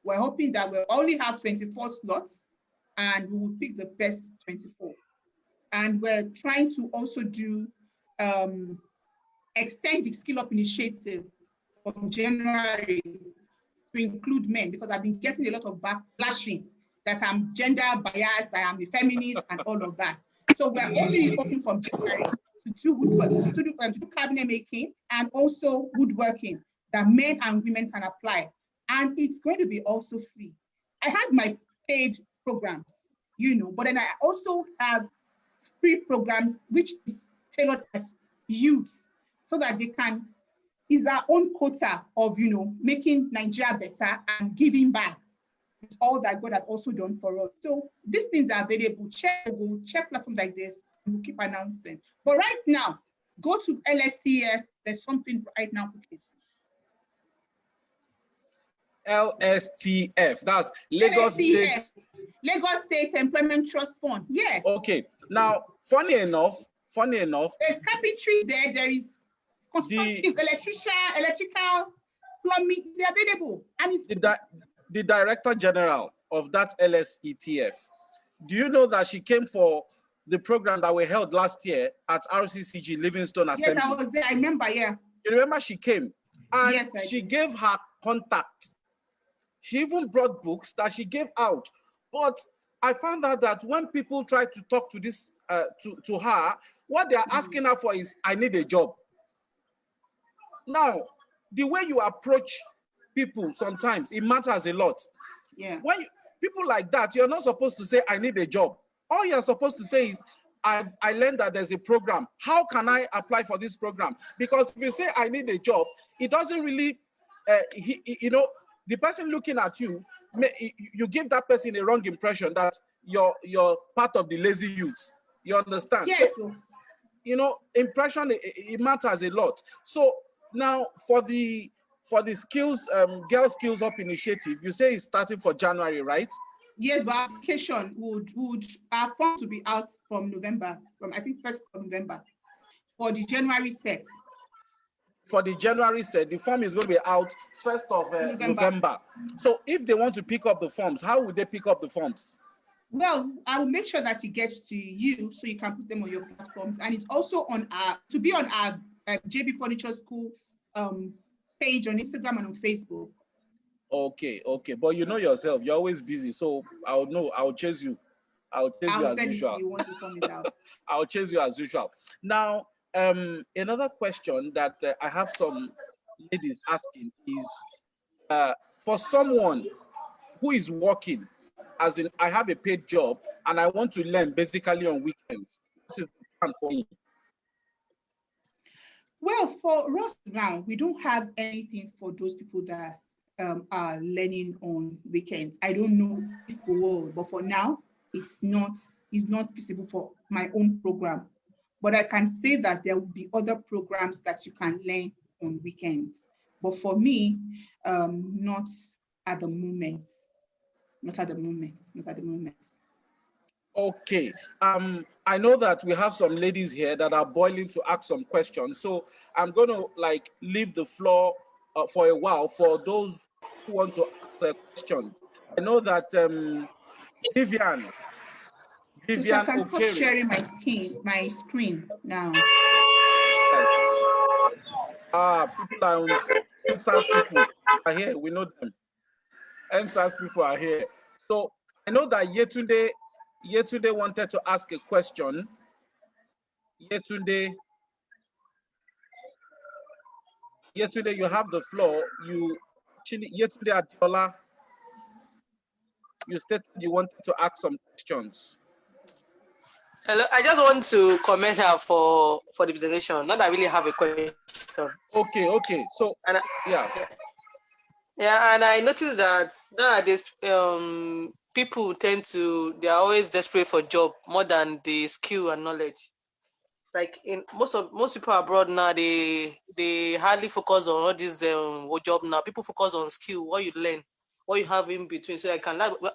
We're hoping that we'll only have 24 slots and we will pick the best 24. And we're trying to also do extend the Skill Up initiative from January to include men, because I've been getting a lot of backlashing that I'm gender biased, that I'm a feminist and all of that. So we're only hoping from January to do woodwork, to do cabinet making and also woodworking that men and women can apply. And it's going to be also free. I had my paid programs, but then I also have free programs which is tailored at youth so that they can, is our own quota of, making Nigeria better and giving back with all that God has also done for us. So these things are available. Check Google, check platforms like this, and we'll keep announcing. But right now, go to LSTF. There's something right now cooking. LSTF, that's Lagos State. Lagos State Employment Trust Fund. Yes. Okay. Now, funny enough, there's carpentry there. There is construction, electrical, plumbing. They're available, and it's the Director General of that LSETF. Do you know that she came for the program that we held last year at RCCG Livingstone Assembly. Yes, I was there. I remember, yeah. You remember she came and yes, she gave her contact. She even brought books that she gave out. But I found out that when people try to talk to this to her, what they are asking her for is, I need a job. Now, the way you approach people sometimes, it matters a lot. Yeah. When people like that, you're not supposed to say, I need a job. All you're supposed to say is, I learned that there's a program. How can I apply for this program? Because if you say, I need a job, it doesn't really, you know, the person looking at you, you give that person a wrong impression that you're part of the lazy youth. You understand? Yes. So, you know, impression, it matters a lot. So now for the skills, Girl Skills Up initiative, you say it's starting for January, right? Yes, but application would our form to be out from November, from I think 1st of November, for the January set. For the January set, the form is going to be out 1st of November. So if they want to pick up the forms, how would they pick up the forms? Well, I will make sure that it gets to you so you can put them on your platforms, and it's also on our JB Furniture School page on Instagram and on Facebook. Okay, but you know yourself, you're always busy, so I'll chase you. I'll chase you as usual. You want to come it out. I'll chase you as usual. Now, another question that I have some ladies asking is, for someone who is working, as in I have a paid job and I want to learn basically on weekends, what is the plan for me? Well, for us now, we don't have anything for those people that are learning on weekends. I don't know if we will, but for now, it's not feasible for my own program. But I can say that there will be other programs that you can learn on weekends. But for me, not at the moment. Not at the moment. Okay. I know that we have some ladies here that are boiling to ask some questions. So I'm going to leave the floor for a while for those who want to ask questions. I know that Vivian so I can stop sharing my screen now. Yes. People are on NSAS people are here. We know them. NSAS people are here. So I know that Yetunde wanted to ask a question. Yetunde, you have the floor. Yetunde Adiola, you stated you wanted to ask some questions. Hello, I just want to comment here for the presentation. Not that I really have a question. Okay. So, yeah, and I noticed that nowadays people they are always desperate for job more than the skill and knowledge. Like in most people abroad now, they hardly focus on all this job now. People focus on skill, what you learn, what you have in between. So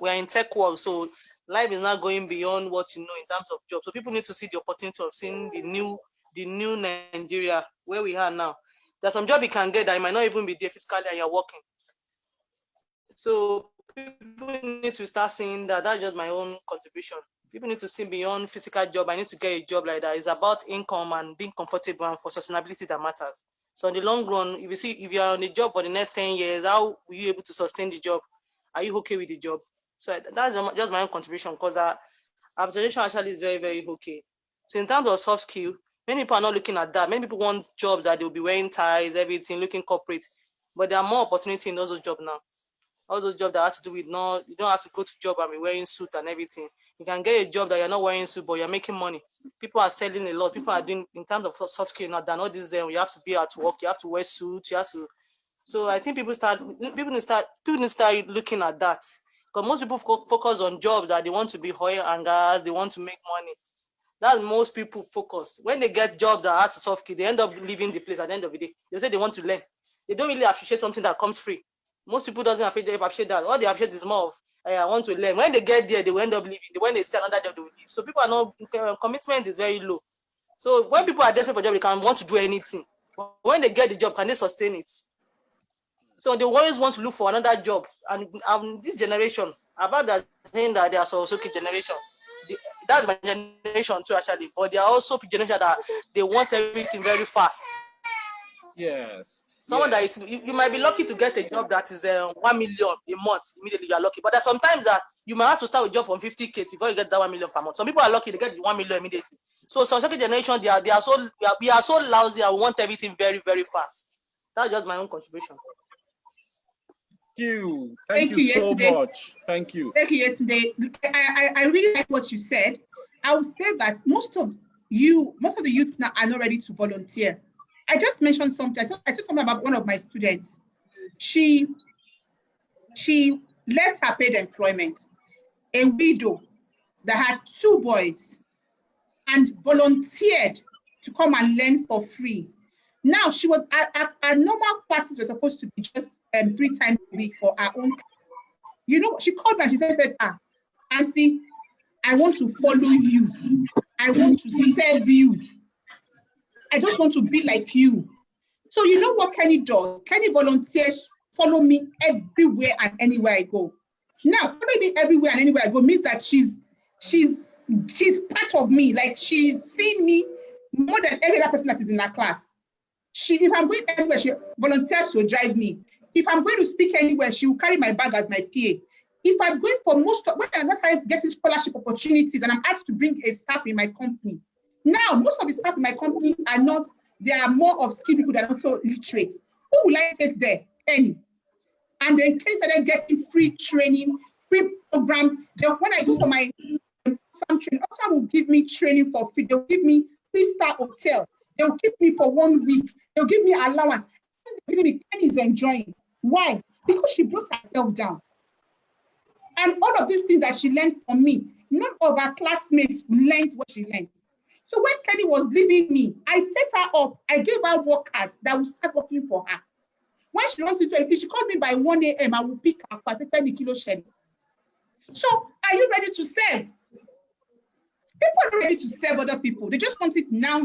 we are in tech world, so life is not going beyond what you know in terms of job. So people need to see the opportunity of seeing the new Nigeria where we are now. There's some job you can get that you might not even be there physically and you're working. So people need to start seeing that. That's just my own contribution. People need to see beyond physical job. I need to get a job like that. It's about income and being comfortable and for sustainability that matters. So in the long run, if you are on the job for the next 10 years, how will you able to sustain the job? Are you okay with the job? So that's just my own contribution, because our observation actually is very, very okay. So in terms of soft skill, many people are not looking at that. Many people want jobs that they'll be wearing ties, everything, looking corporate. But there are more opportunity in those jobs now. All those jobs that have to do with you don't have to go to job and be wearing suit and everything. You can get a job that you're not wearing suit, but you're making money. People are selling a lot. People are doing, in terms of soft skill now, than all this. You have to be at work. You have to wear suit. You have to. So I think people need to start looking at that. Because most people focus on jobs that they want to be oil and gas. They want to make money. That's most people focus. When they get jobs that are to soft skill, they end up leaving the place at the end of the day. They say they want to learn. They don't really appreciate something that comes free. Most people doesn't appreciate that. All they appreciate is more of, I want to learn. When they get there, they will end up leaving. When they sell another job, they will leave. So people are not, commitment is very low. So when people are desperate for job, they can want to do anything. But when they get the job, can they sustain it? So they always want to look for another job. And this generation, about that saying that they are so key generation, that's my generation too, actually. But there are also generation that they want everything very fast. Yes. Someone that is, you might be lucky to get a job that is 1 million a month. Immediately you are lucky, but there's sometimes that you might have to start with a job from 50K before you get that 1 million per month. Some people are lucky, they get the 1 million immediately. So second generation, we are so lousy and we want everything very, very fast. That's just my own contribution. Thank you so much. Thank you. Thank you, Yetunde. I really like what you said. I would say that most of the youth now are not ready to volunteer. I just mentioned something. I said something about one of my students. She left her paid employment, a widow that had 2 boys, and volunteered to come and learn for free. Now she was our normal classes were supposed to be just 3 times a week for our own. You know, she called me and she said, Auntie, I want to follow you. I want to serve you. I just want to be like you. So you know what Kenny does? Kenny volunteers, follow me everywhere and anywhere I go. Now, following me everywhere and anywhere I go means that she's part of me. Like she's seen me more than every other person that is in our class. If I'm going anywhere, she volunteers to drive me. If I'm going to speak anywhere, she will carry my bag as my PA. If I'm going for when I'm getting scholarship opportunities and I'm asked to bring a staff in my company. Now, most of the staff in my company they are more of skilled people that are also literate. Who will I take there? Penny. And then Kenny started getting free training, free program. Then when I go for my farm training, also will give me training for free. They'll give me 3-star hotel. They'll keep me for 1 week. They'll give me allowance. Penny's enjoying. Why? Because she brought herself down. And all of these things that she learned from me, none of her classmates learned what she learned. So when Kenny was leaving me, I set her up. I gave her workers that will start working for her. When she wants to do she called me by 1 a.m. I will pick her for 10 kilo shell. So are you ready to serve? People are not ready to serve other people. They just want it now.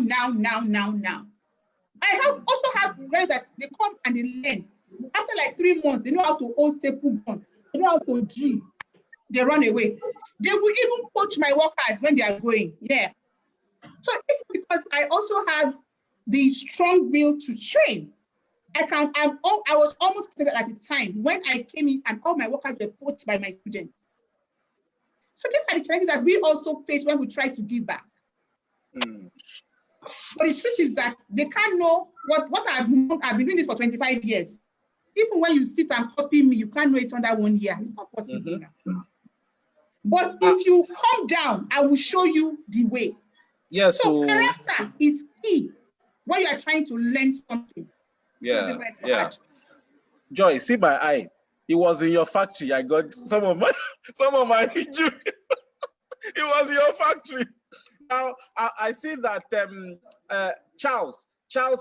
I also have friends that they come and they learn. After like 3 months, they know how to hold staple guns. They know how to drill. They run away. They will even coach my workers when they are going. Yeah. So because I also have the strong will to train, I was almost at the time when I came in and all my workers were poached by my students. So these are the challenges that we also face when we try to give back. But the truth is that they can't know what I've known. I've been doing this for 25 years. Even when you sit and copy me, you can't know it under 1 year. It's not possible now. But if you come down, I will show you the way. Yes. So character is key when you are trying to learn something. Yeah. Joy, see my eye. It was in your factory. I got some of my injury. It was in your factory. Now I see that Charles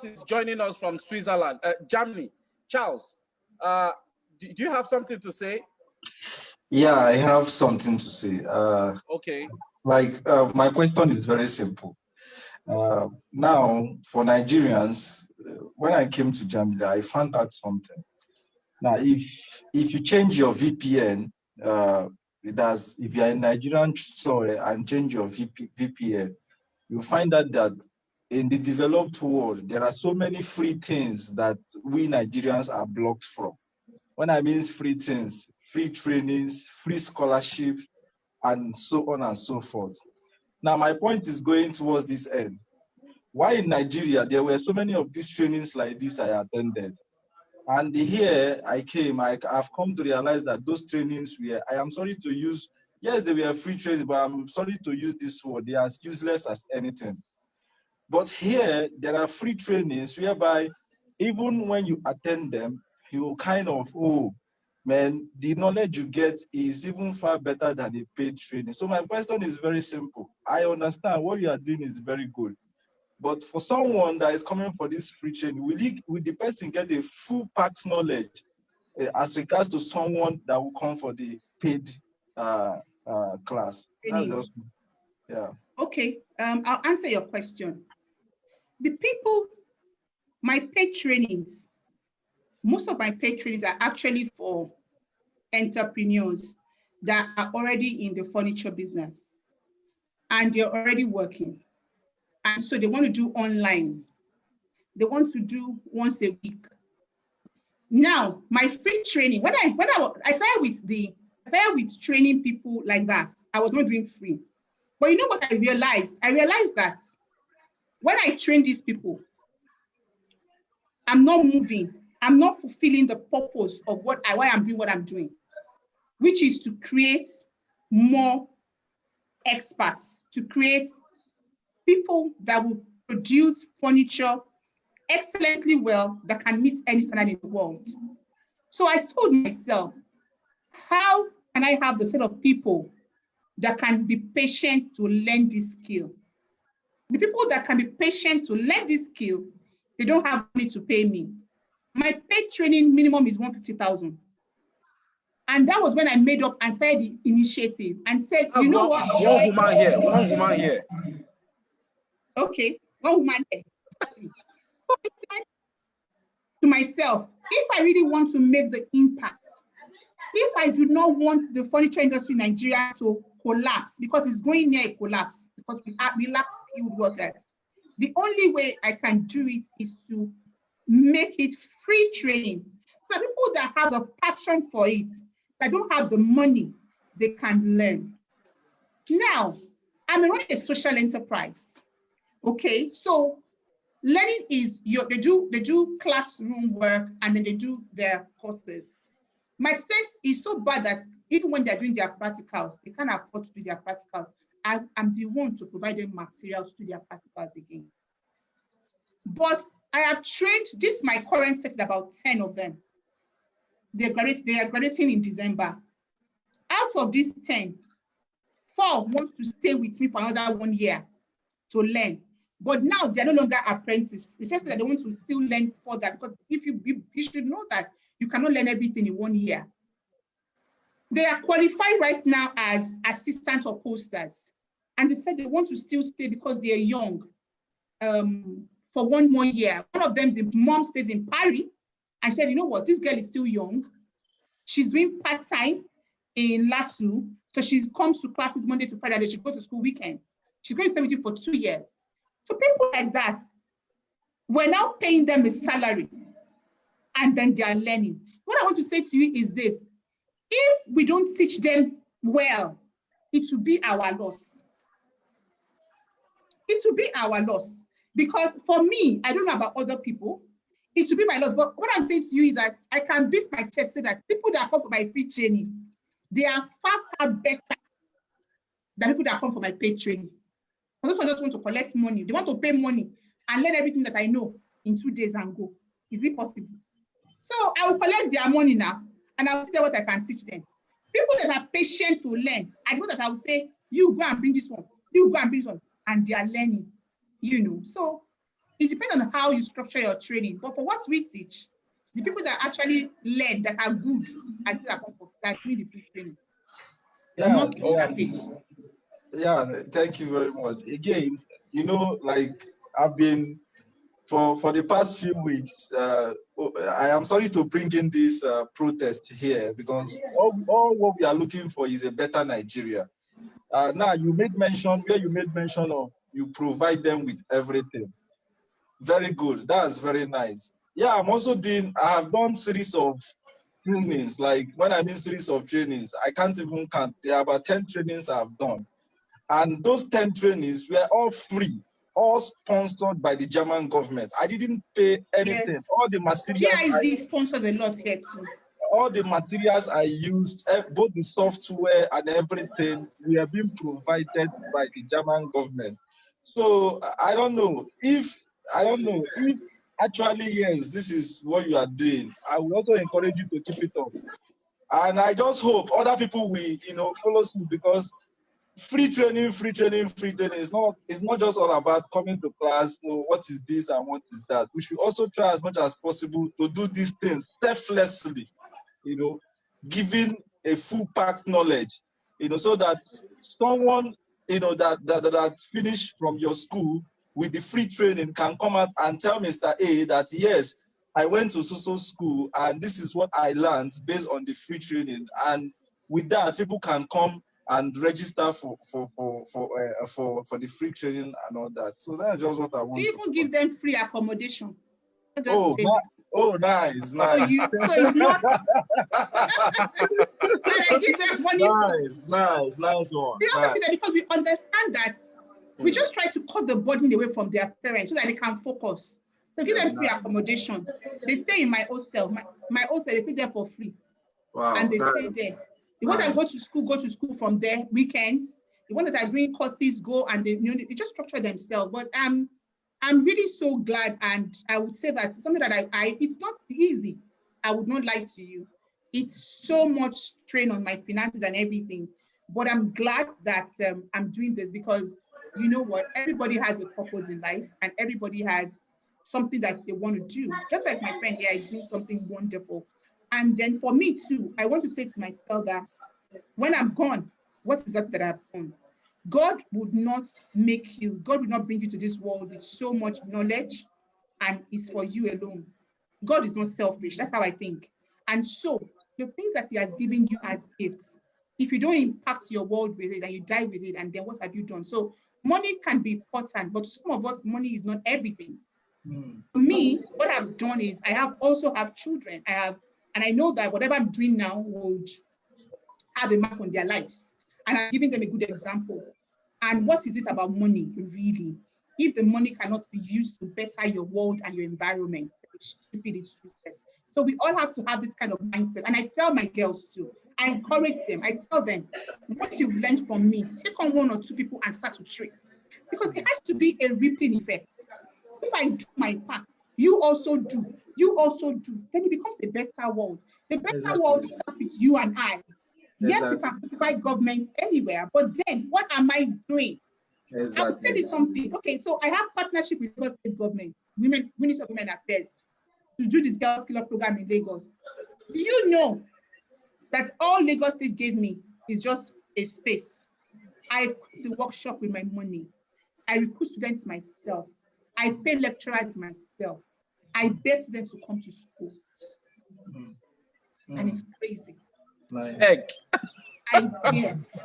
is joining us from Switzerland, Germany. Charles, do you have something to say? Yeah, I have something to say. Okay. My question is very simple. Now, for Nigerians, when I came to Germany, I found out something. Now, if you change your VPN, if you're in Nigerian soil and change your VPN, you find out that in the developed world, there are so many free things that we Nigerians are blocked from. When I mean free things, free trainings, free scholarship, and so on and so forth. Now, my point is going towards this end. Why in Nigeria, there were so many of these trainings like this I attended. And here I came, I've come to realize that those trainings I am sorry to use, yes, they were free trainings, but I'm sorry to use this word, they are as useless as anything. But here, there are free trainings whereby even when you attend them, you kind of, man, the knowledge you get is even far better than a paid training. So my question is very simple. I understand what you are doing is very good. But for someone that is coming for this free training, will the person get a full packed knowledge as regards to someone that will come for the paid class? Yeah. Okay, I'll answer your question. The people, my paid trainings, most of my paid trainings are actually for entrepreneurs that are already in the furniture business. and they're already working. And so they want to do online. They want to do once a week. Now, my free training, when I started with training people like that, I was not doing free. But you know what I realized? I realized that when I train these people, I'm not moving. I'm not fulfilling the purpose of why I'm doing what I'm doing, which is to create more experts, to create people that will produce furniture excellently well that can meet any standard in the world. So I told myself, how can I have the set of people that can be patient to learn this skill? The people that can be patient to learn this skill, they don't have money to pay me. My paid training minimum is 150,000. And that was when I made up and started the initiative and said, you know what? One woman here. Okay, one woman here. Exactly. So I said to myself, if I really want to make the impact, if I do not want the furniture industry in Nigeria to collapse, because it's going near a collapse, because we lack skilled workers, the only way I can do it is to make it free training. So people that have a passion for it, that don't have the money, they can learn. Now, I'm running a social enterprise. Okay, so learning is they do classroom work and then they do their courses. My students is so bad that even when they're doing their practicals, they can't afford to do their practicals. I'm the one to provide them materials to do their practicals again. But I have trained, this my current set, about 10 of them. They are graduating in December. Out of these 10, 4 want to stay with me for another 1 year to learn. But now they're no longer apprentices. It's just that they want to still learn further, because if you should know that you cannot learn everything in 1 year. They are qualified right now as assistant upholsters. And they said they want to still stay because they are young for 1 more year. One of them, the mom stays in Paris and said, you know what, this girl is still young. She's doing part-time in LASU. So she comes to classes Monday to Friday, she goes to school weekends. She's going to stay with you for 2 years. So people like that, we're now paying them a salary and then they are learning. What I want to say to you is this: if we don't teach them well, it will be our loss. It will be our loss. Because for me, I don't know about other people, it will be my loss. But what I'm saying to you is that I can beat my chest, say that people that come for my free training, they are far, far better than people that come for my paid training. Those ones just want to collect money. They want to pay money and learn everything that I know in 2 days and go. Is it possible? So I will collect their money now and I'll see what I can teach them. People that are patient to learn, I know that I will say, you go and bring this one, you go and bring this one, and they are learning, you know. So it depends on how you structure your training. But for what we teach, the people that actually learn, that are good, are people that doing the free training. Yeah, thank you very much. Again, you know, like I've been for the past few weeks, I am sorry to bring in this protest here, because all what we are looking for is a better Nigeria. Now you made mention of you provide them with everything. Very good. That's very nice. Yeah, I have done series of trainings. Like when I mean series of trainings, I can't even count. There are about 10 trainings I've done. And those 10 trainings were all free, all sponsored by the German government. I didn't pay anything. Yes. All the materials GIZ sponsored a lot here too. All the materials I used, both the software and everything, were being provided by the German government. So I don't know if actually, yes, this is what you are doing. I will also encourage you to keep it up. And I just hope other people will, follow suit, because free training is not just all about coming to class, what is this and what is that. We should also try as much as possible to do these things selflessly, giving a full packed knowledge, so that someone, that finished from your school with the free training can come out and tell Mr. A that, yes, I went to so school and this is what I learned based on the free training. And with that, people can come and register for the free training and all that. So that's just what I want. You even give them free accommodation. Oh, nice. So it's not. I give them money. Nice one. They also that because we understand that we just try to cut the burden away from their parents so that they can focus. So give them free accommodation. They stay in my hostel. My hostel, they stay there for free. Wow, and they stay there. The ones that go to school from there weekends. The ones that are doing courses go and they just structure themselves. But I'm really so glad, and I would say that something that it's not easy. I would not lie to you. It's so much strain on my finances and everything. But I'm glad that I'm doing this because you know what? Everybody has a purpose in life, and everybody has something that they want to do. Just like my friend here is doing something wonderful. And then for me too, I want to say to myself that when I'm gone, what is that I've done? God would not bring you to this world with so much knowledge and it's for you alone. God is not selfish. That's how I think. And so the things that he has given you as gifts, if you don't impact your world with it and you die with it, and then what have you done? So money can be important, but some of us, money is not everything. For me, what I've done is I also have children. And I know that whatever I'm doing now would have a mark on their lives. And I'm giving them a good example. And what is it about money, really? If the money cannot be used to better your world and your environment, it's stupid, it's useless. So we all have to have this kind of mindset. And I tell my girls too, I encourage them. I tell them, what you've learned from me, take on 1 or 2 people and start to trade. Because it has to be a rippling effect. If I do my part, you also do. Then it becomes a better world. The better world starts with you and I. Yes, we can crucify government anywhere, but then what am I doing? I will tell you something. Okay, so I have partnership with Lagos State government, Ministry of Women Affairs, to do this Girl Skiller program in Lagos. Do you know that all Lagos State gave me is just a space? I put the workshop with my money. I recruit students myself. I pay lecturers myself. I beg students to come to school. And it's crazy. Egg. Yes.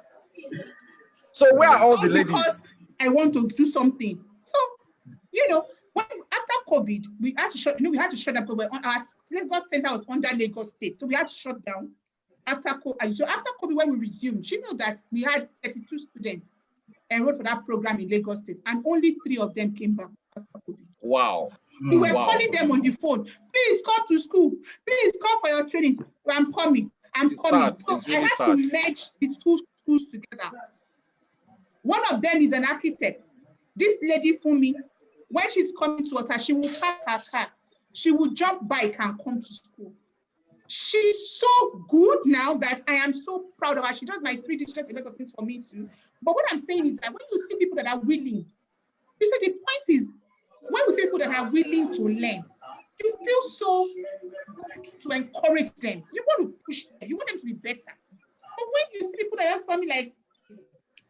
So where are all the ladies? Because I want to do something. So, after COVID, we had to shut down because our Lagos Center was under Lagos State. So we had to shut down after COVID. So after COVID, when we resumed, you know that we had 32 students enrolled for that program in Lagos State, and only 3 of them came back after COVID. Wow. We were calling them on the phone. Please come to school. Please come for your training. I'm coming. Sad. So really I had to merge the 2 schools together. One of them is an architect. This lady, Fumi, when she's coming to us, she will park her car. She will jump bike and come to school. She's so good now that I am so proud of her. She does my 3D stretch, a lot of things for me too. But what I'm saying is that when you see people that are willing, you see the point is, when we see people that are willing to learn, you feel so to encourage them. You want to push them. You want them to be better. But when you see people that have family, like,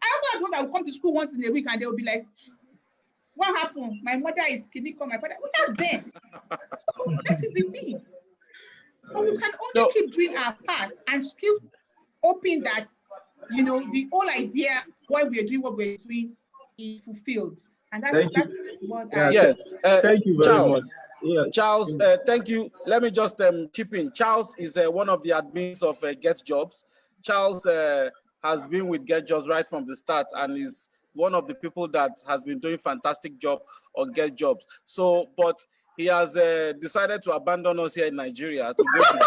I also have those that will come to school once in a week and they'll be like, what happened? My mother is clinical, my father. We have them. So that is the thing. So we can only keep doing our part and still hoping that, the whole idea why we are doing what we're doing is fulfilled. And that's what thank you very much. Yeah. Charles, thank you. Let me just chip in. Charles is one of the admins of Getjobs. Charles has been with Getjobs right from the start and is one of the people that has been doing fantastic job on Getjobs. So, but he has decided to abandon us here in Nigeria to go to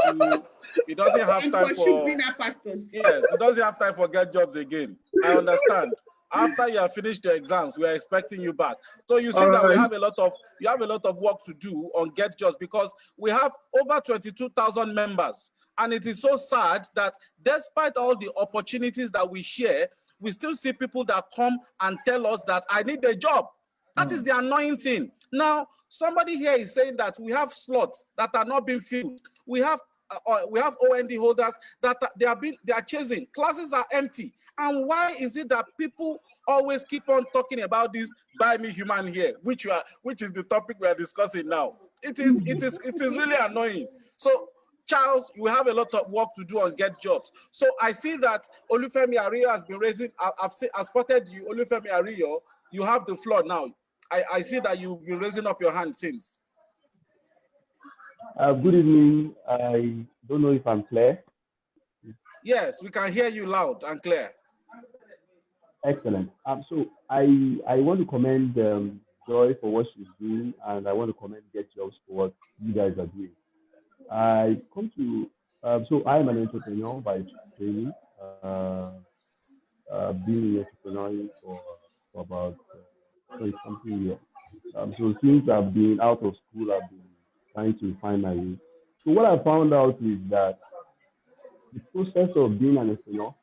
Germany. He doesn't have time for pastors. Yes, he doesn't have time for Getjobs again. I understand. After you have finished your exams, we are expecting you back. So you see that we have a lot of work to do on Getjobs because we have over 22,000 members. And it is so sad that despite all the opportunities that we share, we still see people that come and tell us that I need a job. That is the annoying thing. Now, somebody here is saying that we have slots that are not being filled. We have OND holders that they are chasing. Classes are empty. And why is it that people always keep on talking about this buy me human here, which is the topic we are discussing now? It is really annoying. So Charles, you have a lot of work to do on Getjobs. So I see that Olufemi Ariyo has been raising, I've spotted you, Olufemi Ariyo, you have the floor now. I see that you've been raising up your hand since. Good evening. I don't know if I'm clear. Yes, we can hear you loud and clear. Excellent. So I want to commend Joy for what she's doing, and I want to commend Getjobs for what you guys are doing. I come to so I am an entrepreneur by training. Been in entrepreneuring for about 20 something years. So since I've been out of school, I've been trying to find my way. So what I found out is that the process of being an entrepreneur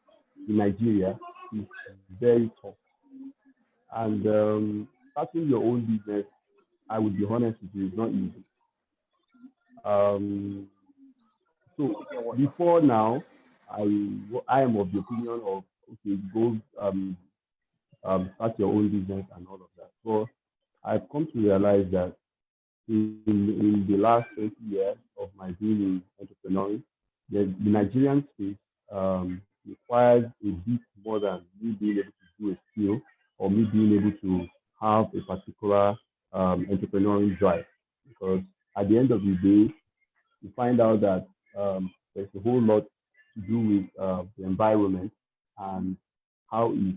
in Nigeria is very tough. And starting your own business, I would be honest with you, is not easy. So before now, I am of the opinion of, okay, go start your own business and all of that. But I've come to realize that in the last 20 years of my being in entrepreneuring, the Nigerian space requires a bit more than me being able to do a skill or me being able to have a particular entrepreneurial drive. Because at the end of the day, you find out that there's a whole lot to do with the environment and how it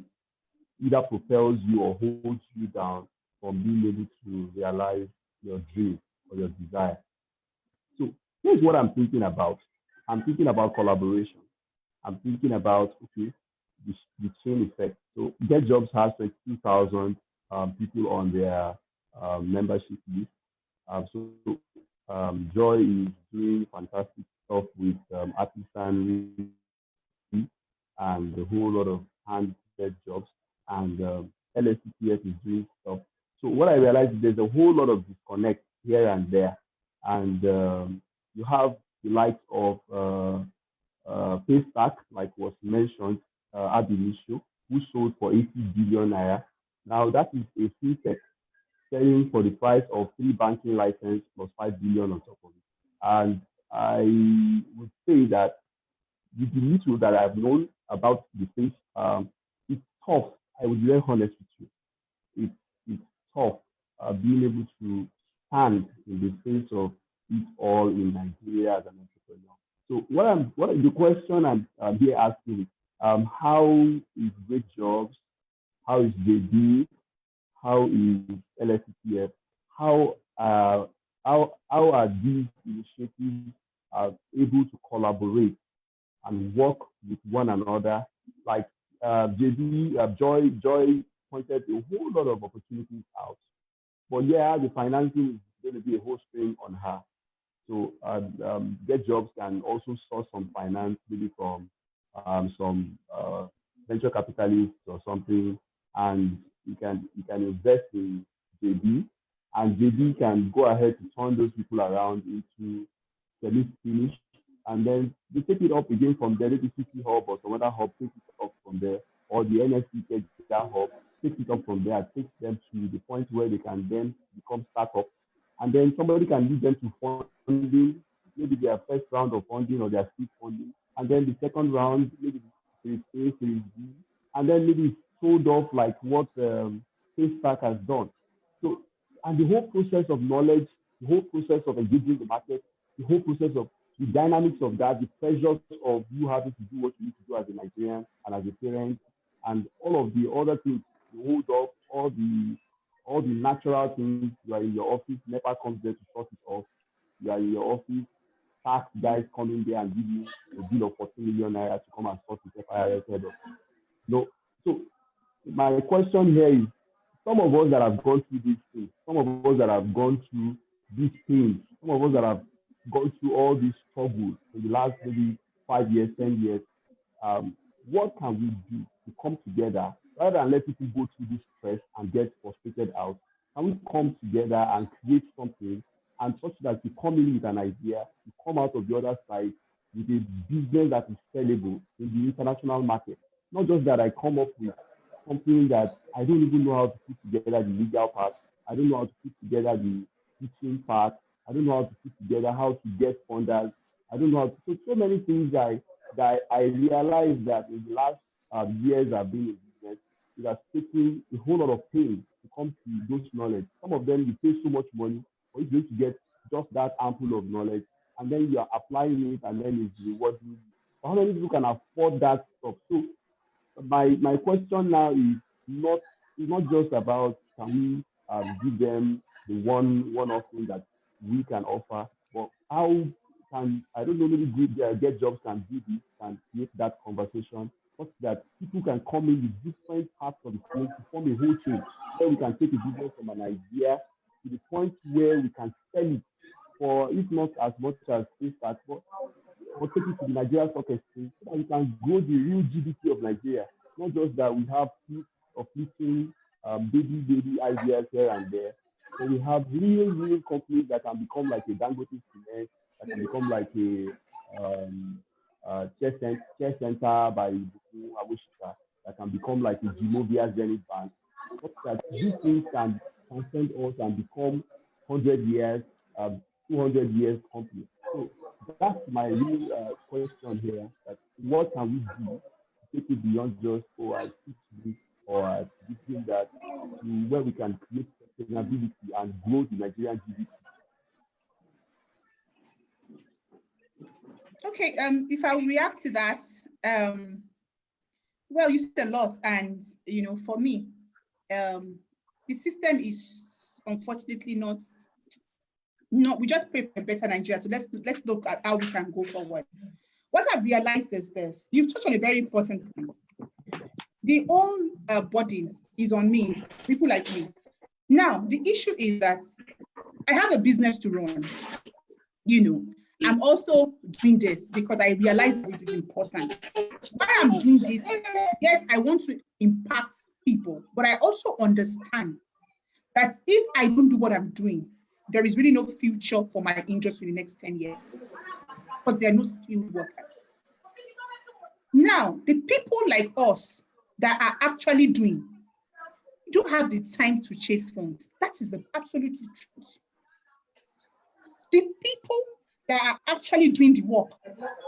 either propels you or holds you down from being able to realize your dream or your desire. So here's what I'm thinking about. I'm thinking about collaboration. I'm thinking about, okay, the chain effect. So Getjobs has 22,000 people on their membership list. Joy is doing fantastic stuff with artisan and a whole lot of hand-led jobs, and LSCTS is doing stuff. So what I realized is there's a whole lot of disconnect here and there, and you have the likes of Paystack, like was mentioned at the issue, who sold for 80 billion naira. Now that is a fintech selling for the price of 3 banking license plus 5 billion on top of it. And I would say that the little that I've known about the space, it's tough. I would be very honest with you. It's tough being able to stand in the face of it all in Nigeria as an entrepreneur. So what the question I'm here asking is, how is Getjobs? How is JD? How is LSCTF? How are these initiatives able to collaborate and work with one another? Like Joy pointed a whole lot of opportunities out. But yeah, the financing is going to be a whole strain on her. So Getjobs can also source some finance, maybe from some venture capitalists or something, and you can invest in JD, and JD can go ahead to turn those people around into semi-finished, and then they take it up again from there. Maybe City Hub or some other hub take it up from there, or the NFT take that hub, take it up from there, take them to the point where they can then become startup, and then somebody can lead them to funding, maybe their first round of funding or their seed funding, and then the second round, maybe Series A, Series B, and then maybe it's sold off like what Paystack has done. So, and the whole process of knowledge, the whole process of engaging the market, the whole process of the dynamics of that, the pressures of you having to do what you need to do as a Nigerian and as a parent, and all of the other things you hold up, all the natural things. You are in your office, NEPA comes there to sort it off. You are in your office, tax guys come in there and give you a bill of 14 million naira to come and sort the FIRS head up. No. So my question here is, some of us that have gone through these things, some of us that have gone through these things, some of us that have gone through all these struggles in the last maybe 5 years, 10 years, what can we do to come together rather than let people go through this stress and get frustrated out? Can we come together and create something, and such that you come in with an idea, you come out of the other side with a business that is sellable in the international market? Not just that I come up with something that I don't even know how to put together the legal part. I don't know how to put together the teaching part. I don't know how to put together how to get funders. I don't know. So many things that I realized that in the last years I've been in business, it has taken a whole lot of pain to come to those knowledge. Some of them you pay so much money for you to get just that ample of knowledge, and then you are applying it, and then it's rewarding you. How many people can afford that stuff? So my question now is not it's not just about can we give them the one-off thing that we can offer, but how can I don't know maybe get jobs can do this, can create that conversation such that people can come in with different parts of the thing to form a whole chain where we can take a business from an idea to the point where we can sell it for if not as much as this start, but or take it to the Nigeria Stock Exchange so that we can grow the real GDP of Nigeria. Not just that we have peaks of fleeting baby ideas here and there, but we have real companies that can become like a Dangote Cement, that can become like a care center by Buku Abushika, that can become like a Genovia Zenith Bank. But that these things can transcend us and become 100 years, 200 years companies. So that's my real question here. That what can we do to take it beyond just I teach this or this thing that to where we can create sustainability and grow the Nigerian GDP. Okay, if I react to that, well, you said a lot, and for me, the system is unfortunately not. We just pray for a better Nigeria. So let's look at how we can go forward. What I've realized is this: you've touched on a very important point. The whole burden is on me, people like me. Now, the issue is that I have a business to run. I'm also doing this because I realize it is important. Why I'm doing this, yes, I want to impact people, but I also understand that if I don't do what I'm doing, there is really no future for my industry in the next 10 years because there are no skilled workers. Now, the people like us that are actually doing, don't have the time to chase funds. That is the absolute truth. The people that are actually doing the work,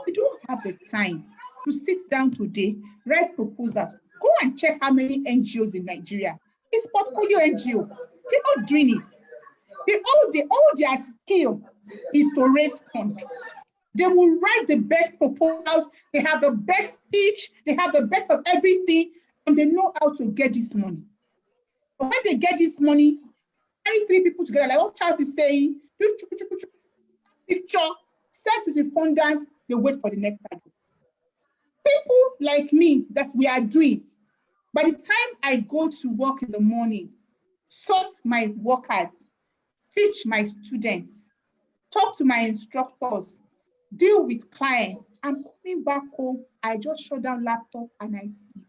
they don't have the time to sit down today, write proposals. Go and check how many NGOs in Nigeria. It's portfolio NGO. They're not doing it. All their skill is to raise funds. They will write the best proposals. They have the best speech. They have the best of everything, and they know how to get this money. But when they get this money, carry 3 people together, like what Charles is saying, picture, send to the funders, they wait for the next cycle. People like me, that we are doing. By the time I go to work in the morning, sort my workers, teach my students, talk to my instructors, deal with clients, I'm coming back home, I just shut down laptop and I sleep.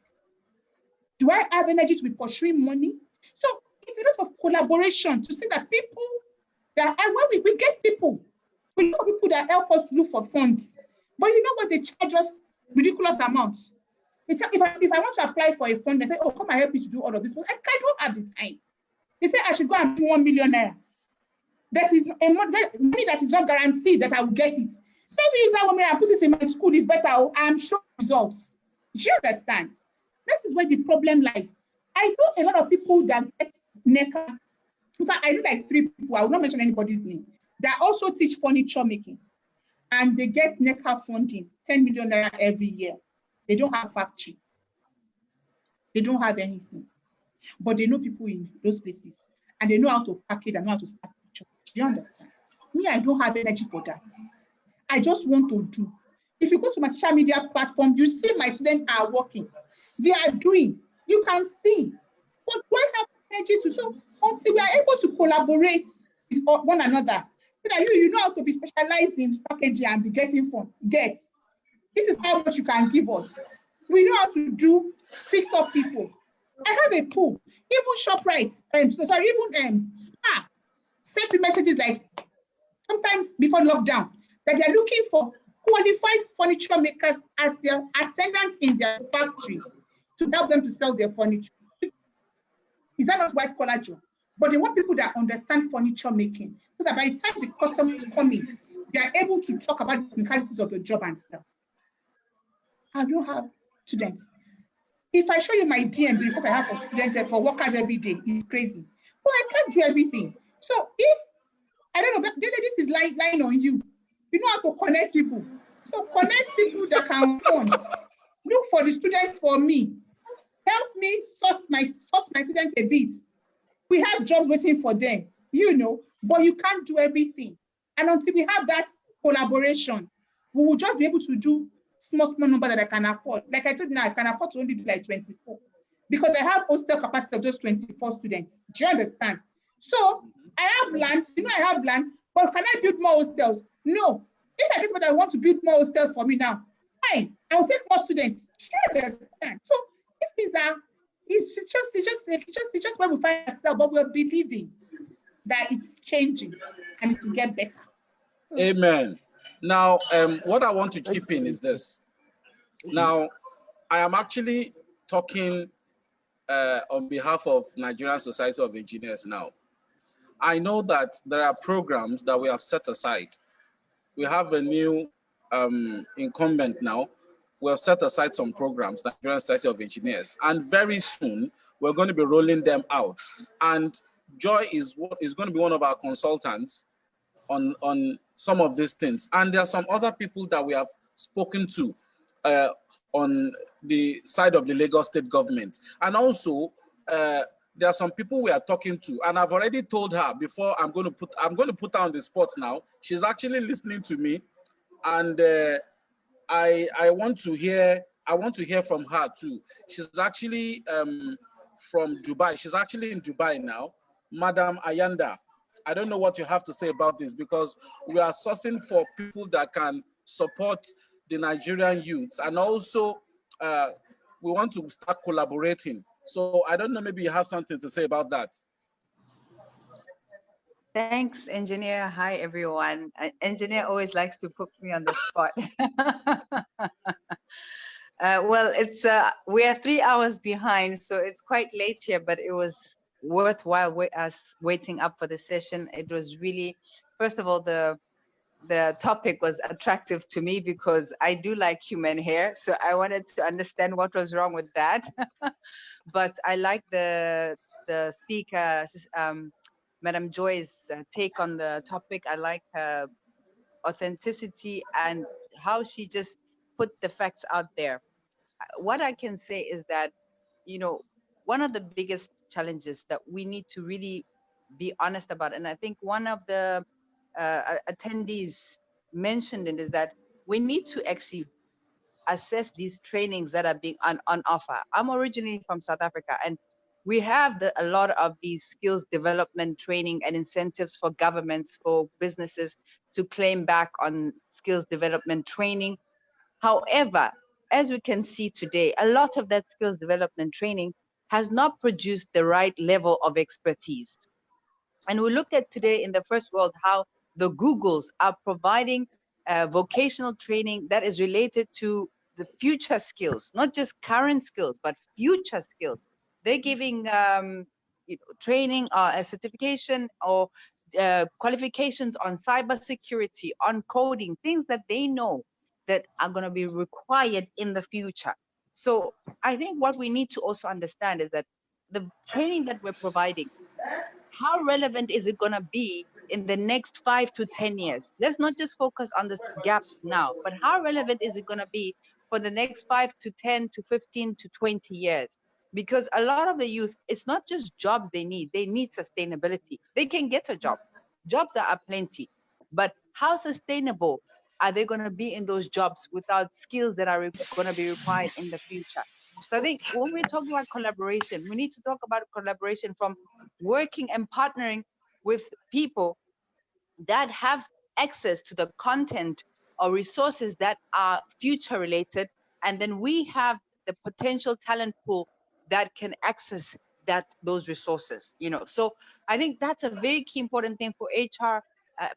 Do I have energy to be pursuing money? So it's a lot of collaboration to see that people that, and when we get people, we know people that help us look for funds, but you know what, they charge us ridiculous amounts. If I want to apply for a fund, they say, oh, come and help me to do all of this. But I don't have the time. They say I should go and do 1 million naira. That is a money that is not guaranteed that I will get it. Maybe use that 1 million and put it in my school is better. I'm sure results. Do you understand? This is where the problem lies. I know a lot of people that get NECA. In fact, I know like 3 people, I will not mention anybody's name, that also teach furniture making. And they get NECA funding, 10 million naira every year. They don't have factory. They don't have anything. But they know people in those places. And they know how to package and know how to start picture. Do you understand? Me, I don't have energy for that. I just want to do. If you go to my social media platform, you see my students are working. They are doing. You can see. But do I have energy to so until we are able to collaborate with one another, so that you know how to be specialized in packaging and be getting from get. This is how much you can give us. We know how to do fix up people. I have a pool. Even ShopRite, even Spa sent me messages like sometimes before lockdown that they are looking for qualified furniture makers as their attendants in their factory to help them to sell their furniture. Is that not white collar job? but they want people that understand furniture making, so that by the time the customers come in, they are able to talk about the technicalities of the job and sell. I don't have students. If I show you my DM, the report I have for students and for workers every day is crazy. But I can't do everything. So if, I don't know, this is lying on you. You know how to connect people. So connect people that can fund. Look for the students for me. Help me source my students a bit. We have jobs waiting for them, you know, but you can't do everything. And until we have that collaboration, we will just be able to do small number that I can afford. Like I told you now, I can afford to only do like 24 because I have hostel capacity of those 24 students. Do you understand? So I have land, you know, I have land, but can I build more hostels? No. If I get what I want to build more hostels for me now, fine, I'll take more students. Do you understand? So these are, it's just where we find ourselves, but we're believing that it's changing and it will get better. So, amen. Now, what I want to chip in is this. Now, I am actually talking on behalf of Nigerian Society of Engineers now. I know that there are programs that we have set aside. We have a new incumbent now. We have set aside some programs, Nigerian Society of Engineers, and very soon we're going to be rolling them out. And Joy is going to be one of our consultants on some of these things. And there are some other people that we have spoken to on the side of the Lagos state government. And also, there are some people we are talking to, and I've already told her before. I'm going to put her on the spot now. She's actually listening to me, and I want to hear from her too. She's actually from Dubai. She's actually in Dubai now, Madam Ayanda. I don't know what you have to say about this, because we are sourcing for people that can support the Nigerian youths, and also we want to start collaborating. So I don't know, maybe you have something to say about that. Thanks, engineer. Hi, everyone. Engineer always likes to put me on the spot. Well, it's we are 3 hours behind, so it's quite late here, but it was worthwhile us waiting up for the session. It was really, first of all, the topic was attractive to me because I do like human hair, so I wanted to understand what was wrong with that. But I like the speaker, Madam Joy's take on the topic. I like her authenticity and how she just put the facts out there. What I can say is that, you know, one of the biggest challenges that we need to really be honest about, and I think one of the attendees mentioned it, is that we need to actually assess these trainings that are being on offer. I'm originally from South Africa, and we have a lot of these skills development training and incentives for governments, for businesses to claim back on skills development training. However, as we can see today, a lot of that skills development training has not produced the right level of expertise. And we look at today in the first world how the Googles are providing vocational training that is related to the future skills, not just current skills, but future skills. They're giving training or a certification or qualifications on cybersecurity, on coding, things that they know that are going to be required in the future. So I think what we need to also understand is that the training that we're providing, how relevant is it going to be in the next 5 to 10 years? Let's not just focus on the gaps now, but how relevant is it going to be for the next 5 to 10 to 15 to 20 years? Because a lot of the youth, it's not just jobs they need sustainability. They can get a job. Jobs are plenty, but how sustainable are they going to be in those jobs without skills that are going to be required in the future? So I think when we talk about collaboration, we need to talk about collaboration from working and partnering with people that have access to the content or resources that are future related, and then we have the potential talent pool that can access those resources, you know. So I think that's a very key important thing for HR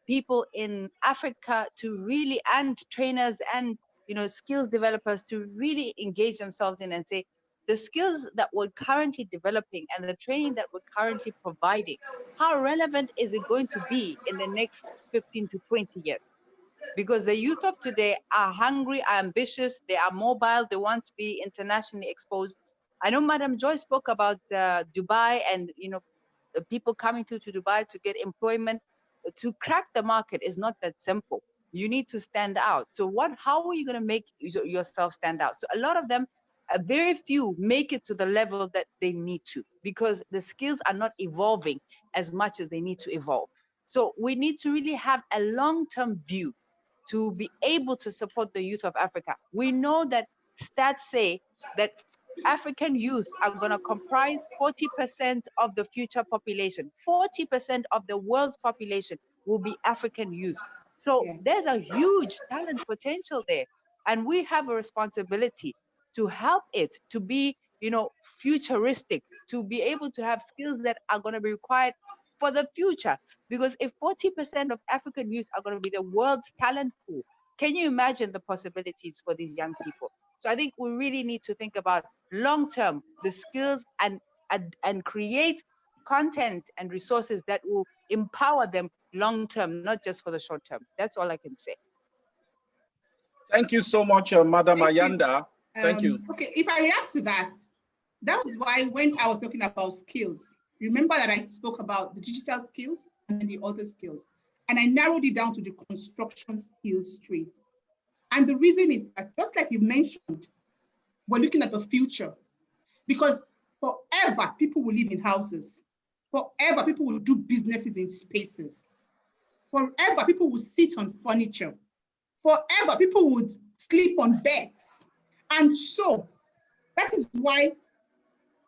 people in Africa to really, and trainers and, you know, skills developers to really engage themselves in and say, the skills that we're currently developing and the training that we're currently providing, how relevant is it going to be in the next 15 to 20 years? Because the youth of today are hungry, are ambitious, they are mobile, they want to be internationally exposed. I know Madam Joy spoke about Dubai and, you know, the people coming to Dubai to get employment. To crack the market is not that simple. You need to stand out. So how are you going to make yourself stand out? So a lot of them, very few make it to the level that they need to, because the skills are not evolving as much as they need to evolve. So we need to really have a long-term view to be able to support the youth of Africa. We know that stats say that African youth are going to comprise 40% of the future population. 40% of the world's population will be African youth. So there's a huge talent potential there. And we have a responsibility to help it to be, you know, futuristic, to be able to have skills that are going to be required for the future. Because if 40% of African youth are going to be the world's talent pool, can you imagine the possibilities for these young people? So I think we really need to think about long-term, the skills and create content and resources that will empower them long-term, not just for the short term. That's all I can say. Thank you so much, Madam Ayanda. Thank you. Okay, if I react to that, that's why when I was talking about skills, remember that I spoke about the digital skills and the other skills, and I narrowed it down to the construction skills straight. And the reason is that, just like you mentioned, we're looking at the future, because forever people will live in houses. Forever people will do businesses in spaces. Forever people will sit on furniture. Forever people would sleep on beds. And so that is why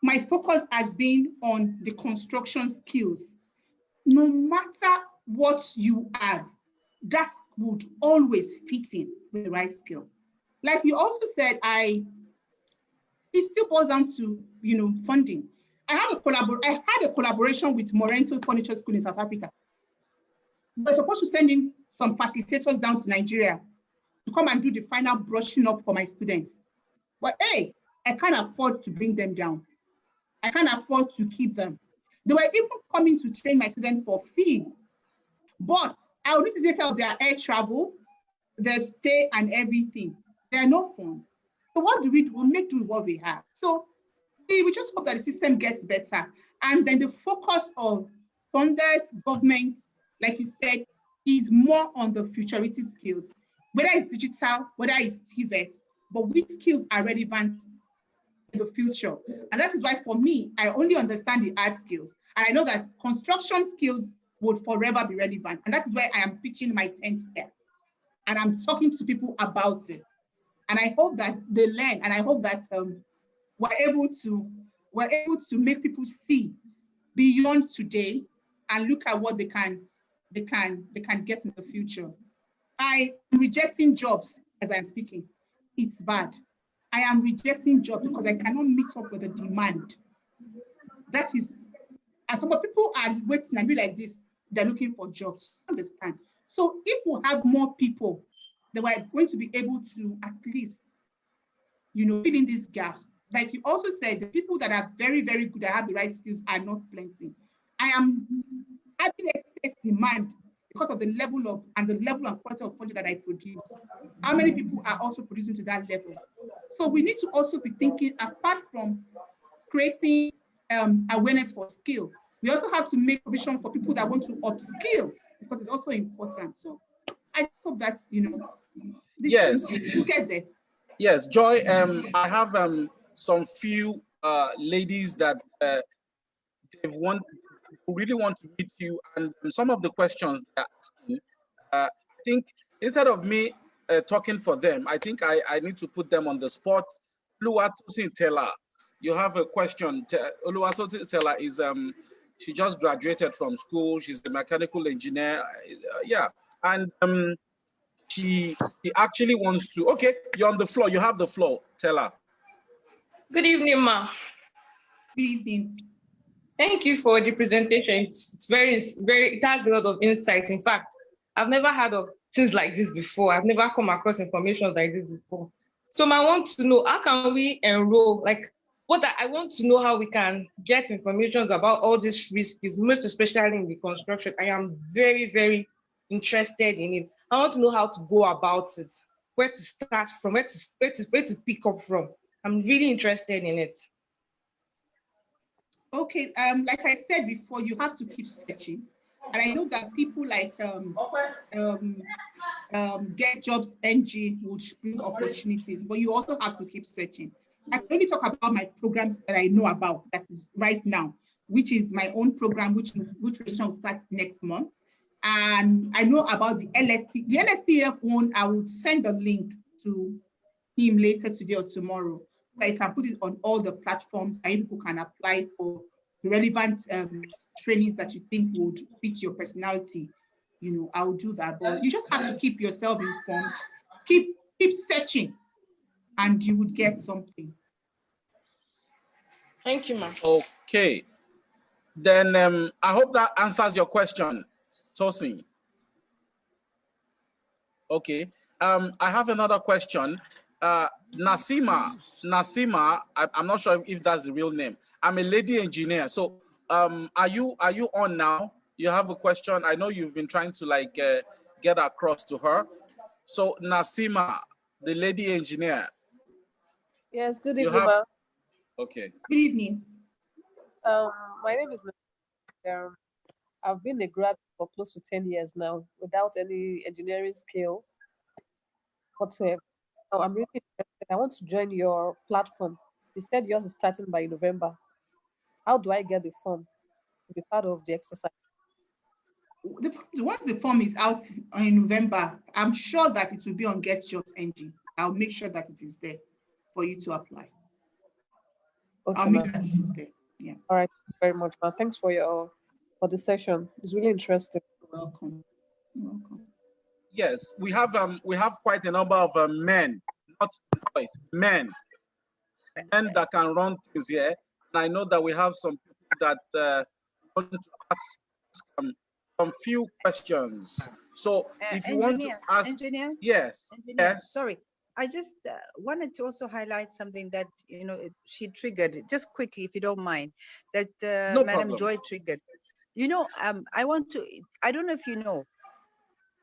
my focus has been on the construction skills. No matter what you have, that would always fit in with the right skill. Like you also said, it still boils down to, you know, funding. I had a collaboration with Morento Furniture School in South Africa. We're supposed to send in some facilitators down to Nigeria to come and do the final brushing up for my students. But hey, I can't afford to bring them down. I can't afford to keep them. They were even coming to train my students for fee. But I would need to take care of their air travel, their stay and everything. There are no funds. So what do we do? We'll make do with what we have. So we just hope that the system gets better. And then the focus of funders, government, like you said, is more on the futuristic skills, whether it's digital, whether it's TVET, but which skills are relevant in the future. And that is why, for me, I only understand the art skills. And I know that construction skills would forever be relevant. And that is why I am pitching my tent here. And I'm talking to people about it. And I hope that they learn, and I hope that we're able to make people see beyond today and look at what they can get in the future. I am rejecting jobs as I'm speaking. It's bad. I am rejecting jobs because I cannot meet up with the demand. That is, and some people are waiting and be like this, they're looking for jobs. Understand? So if we have more people that we're going to be able to at least, you know, fill in these gaps. Like you also said, the people that are very, very good, that have the right skills, are not plenty. I am having excess demand because of the level and quality of content that I produce. How many people are also producing to that level? So we need to also be thinking, apart from creating awareness for skill, we also have to make provision for people that want to upskill, because it's also important. So I hope that, you know, yes, get there. Yes, Joy, I have some few ladies that who really want to meet you, and some of the questions they're asking, I think instead of me talking for them, I think I need to put them on the spot. Oluwatosin Tella, you have a question. Oluwatosin Tella is she just graduated from school. She's a mechanical engineer. Yeah, and she actually wants to. Okay, you're on the floor. You have the floor. Tell her. Good evening, ma. Good evening. Thank you for the presentation. It's very, it has a lot of insight. In fact, I've never heard of things like this before. I've never come across information like this before. So I want to know, how can we enroll? Like, what I want to know how we can get information about all these free skills, most especially in the construction. I am very, very interested in it. I want to know how to go about it, where to start from, where to pick up from. I'm really interested in it. Okay, like I said before, you have to keep searching. And I know that people like Getjobs NG would bring opportunities, but you also have to keep searching. I can only talk about my programs that I know about, that is right now, which is my own program, which registration will start next month. And I know about the LST. The LSTF one, I would send the link to him later today or tomorrow. So I can put it on all the platforms and people can apply for the relevant trainings that you think would fit your personality. You know, I'll do that. But you just have to keep yourself informed, keep searching, and you would get something. Thank you, ma'am. Okay. Then I hope that answers your question, Tosin. Okay. I have another question. Nasima, I'm not sure if that's the real name. I'm a lady engineer. So are you on now? You have a question? I know you've been trying to like get across to her. So Nasima, the lady engineer. Yes, good evening, ma'am. Okay. Good evening. My name is I've been a grad for close to 10 years now without any engineering skill whatsoever. So I'm really interested. I want to join your platform. You said yours is starting by November. How do I get the form to be part of the exercise? Once the form is out in November, I'm sure that it will be on Getjobs NG. I'll make sure that it is there for you to apply. Okay, I'll make sure that it is there. Yeah. All right. Thank you very much, ma'am. Thanks for the session. It's really interesting. You're welcome. You're welcome. Yes, we have quite a number of men, not boys, men that can run things here. And I know that we have some people that want to ask some few questions. So if you want to ask, engineer, yes, yes. Sorry, I just wanted to also highlight something that she triggered just quickly, if you don't mind, that No Madam problem. Joy triggered. I don't know if you know,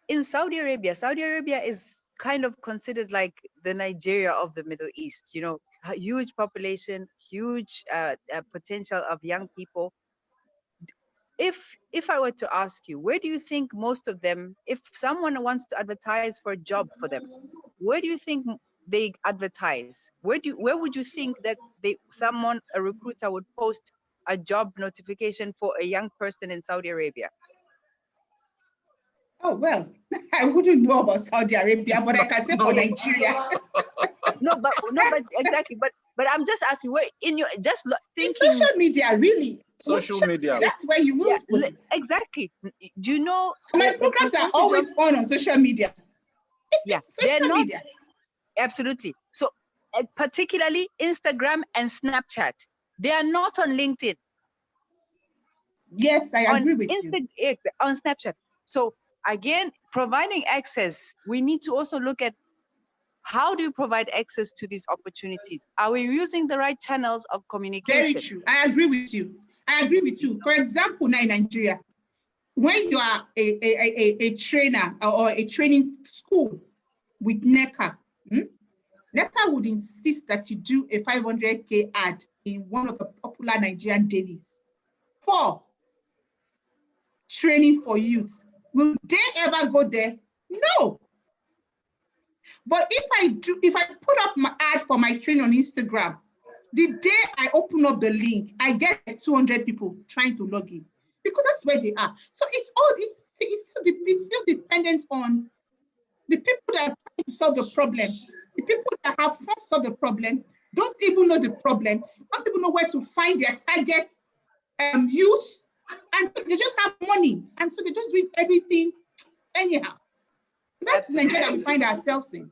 in Saudi Arabia is kind of considered like the Nigeria of the Middle East. A huge population, huge potential of young people. If I were to ask you, where do you think most of them, if someone wants to advertise for a job for them, where do you think they advertise? Where would you think that a recruiter would post a job notification for a young person in Saudi Arabia? Oh, well, I wouldn't know about Saudi Arabia, but I can say for Nigeria. No, but exactly. But I'm just asking, where in your thinking, in social media, really. Social media. That's where you will. Yeah, exactly. Do you know? My programs are always on social media. Yeah, they're not. Media. Absolutely. So, particularly Instagram and Snapchat, they are not on LinkedIn. Yes, I agree with you. On Snapchat. So again, providing access, we need to also look at how do you provide access to these opportunities? Are we using the right channels of communication? Very true. I agree with you. For example, now in Nigeria, when you are a trainer or a training school with NECA, NECA would insist that you do a 500K ad in one of the popular Nigerian dailies for training for youth. Will they ever go there? No. But if I put up my ad for my training on Instagram, the day I open up the link, I get 200 people trying to log in because that's where they are. So it's still dependent on the people that are trying to solve the problem. The people that have first solved the problem don't even know the problem, don't even know where to find their target youth, and they just have money, and so they just do everything anyhow. That's the Nigeria that we find ourselves in.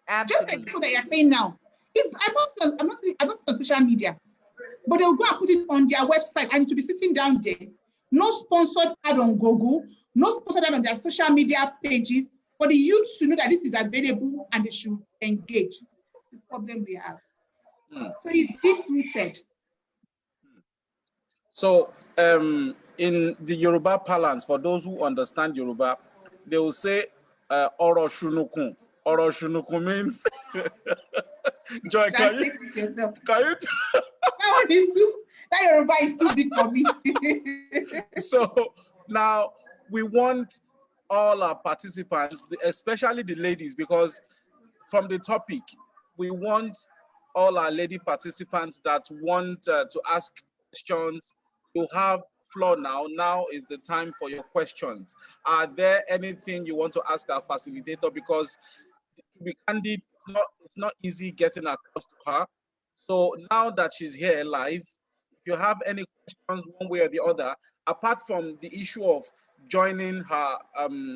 Absolutely. Just like people that you're saying now. I'm not on social media, but they'll go and put it on their website, and it will be sitting down there. No sponsored ad on Google, no sponsored ad on their social media pages, for the youth to know that this is available and they should engage. That's the problem we have. So it's deep-rooted. So in the Yoruba parlance, for those who understand Yoruba, they will say Oro Shunukun. Oro Shunukun means Joy, can you? Yourself. Can you? That one is that Yoruba is too deep for me. So now we want all our participants, especially the ladies, because from the topic, we want all our lady participants that want to ask questions to have floor now. Now is the time for your questions. Are there anything you want to ask our facilitator? Because to be candid, it's not easy getting across to her. So now that she's here live, if you have any questions one way or the other, apart from the issue of joining her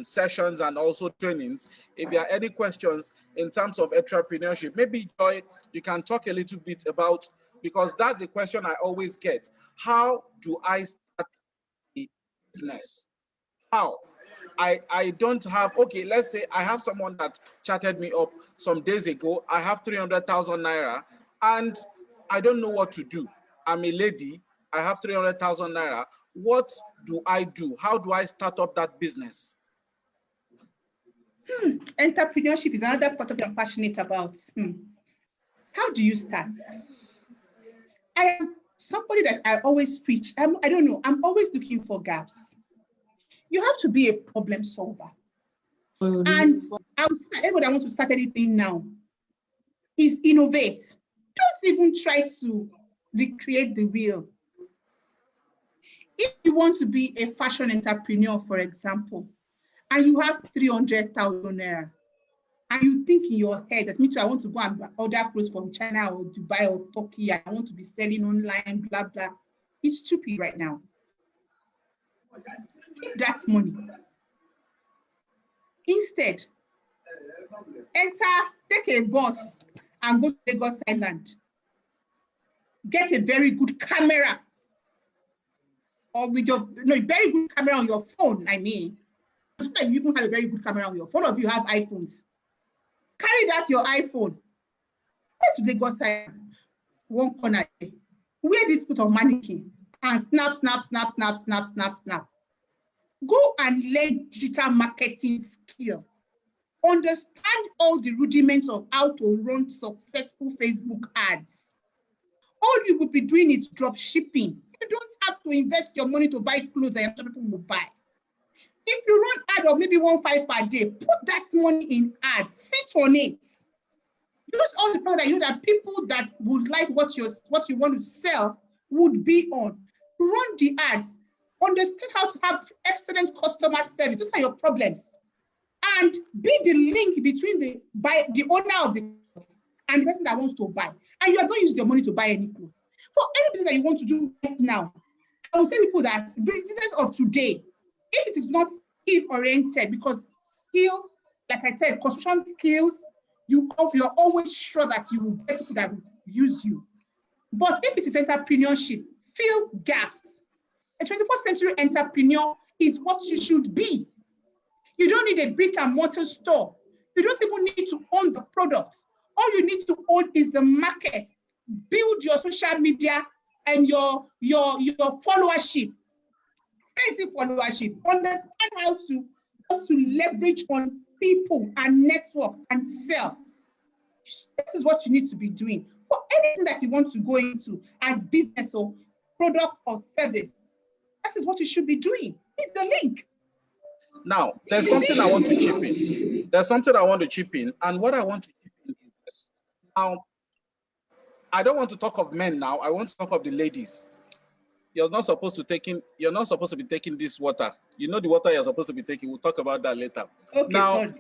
sessions and also trainings, if there are any questions in terms of entrepreneurship, maybe Joy, you can talk a little bit about, because that's the question I always get. How do I start a business? How? I don't have, okay, let's say I have someone that chatted me up some days ago. I have 300,000 naira and I don't know what to do. I'm a lady. I have 300,000 naira. What do I do? How do I start up that business? Entrepreneurship is another part of what I'm passionate about. How do you start? I am somebody that I always preach. I don't know. I'm always looking for gaps. You have to be a problem solver. And I would say everybody that wants to start anything now is innovate. Don't even try to recreate the wheel. If you want to be a fashion entrepreneur, for example, and you have 300,000 naira, and you think in your head that me too, I want to go and order clothes from China or Dubai or Turkey, I want to be selling online, blah, blah. It's stupid right now. Keep that money. Instead, take a bus and go to Lagos Island. Get a very good camera, or with your very good camera on your phone. I mean, you even have a very good camera on your phone. All of you have iPhones. Carry that your iPhone. Go to Lagos Island, one corner. Wear this put of mannequin and snap. Go and learn digital marketing skill. Understand all the rudiments of how to run successful Facebook ads. All you will be doing is drop shipping. You don't have to invest your money to buy clothes that other people will buy. If you run ad of maybe 1.5 per day, put that money in ads, sit on it. Use all the products that you know that people that would like what you want to sell would be on. Run the ads. Understand how to have excellent customer service. Those are your problems. And be the link between the owner of the clothes and the person that wants to buy. And you are not using your money to buy any clothes. For any business that you want to do right now, I would say people that business of today, if it is not skill-oriented, because skill, like I said, construction skills, you're always sure that you will get people that will use you. But if it is entrepreneurship, fill gaps. A 21st century entrepreneur is what you should be. You don't need a brick and mortar store. You don't even need to own the product. All you need to own is the market. Build your social media and your followership. Crazy followership. Understand how to leverage on people and network and sell. This is what you need to be doing. For anything that you want to go into as business or product or service, this is what you should be doing. Hit the link. Now, there's something I want to chip in. There's something I want to chip in. And what I want to chip in is this. Now, I don't want to talk of men now. I want to talk of the ladies. You're not supposed to be taking this water. You know the water you're supposed to be taking. We'll talk about that later. Okay, now, sorry.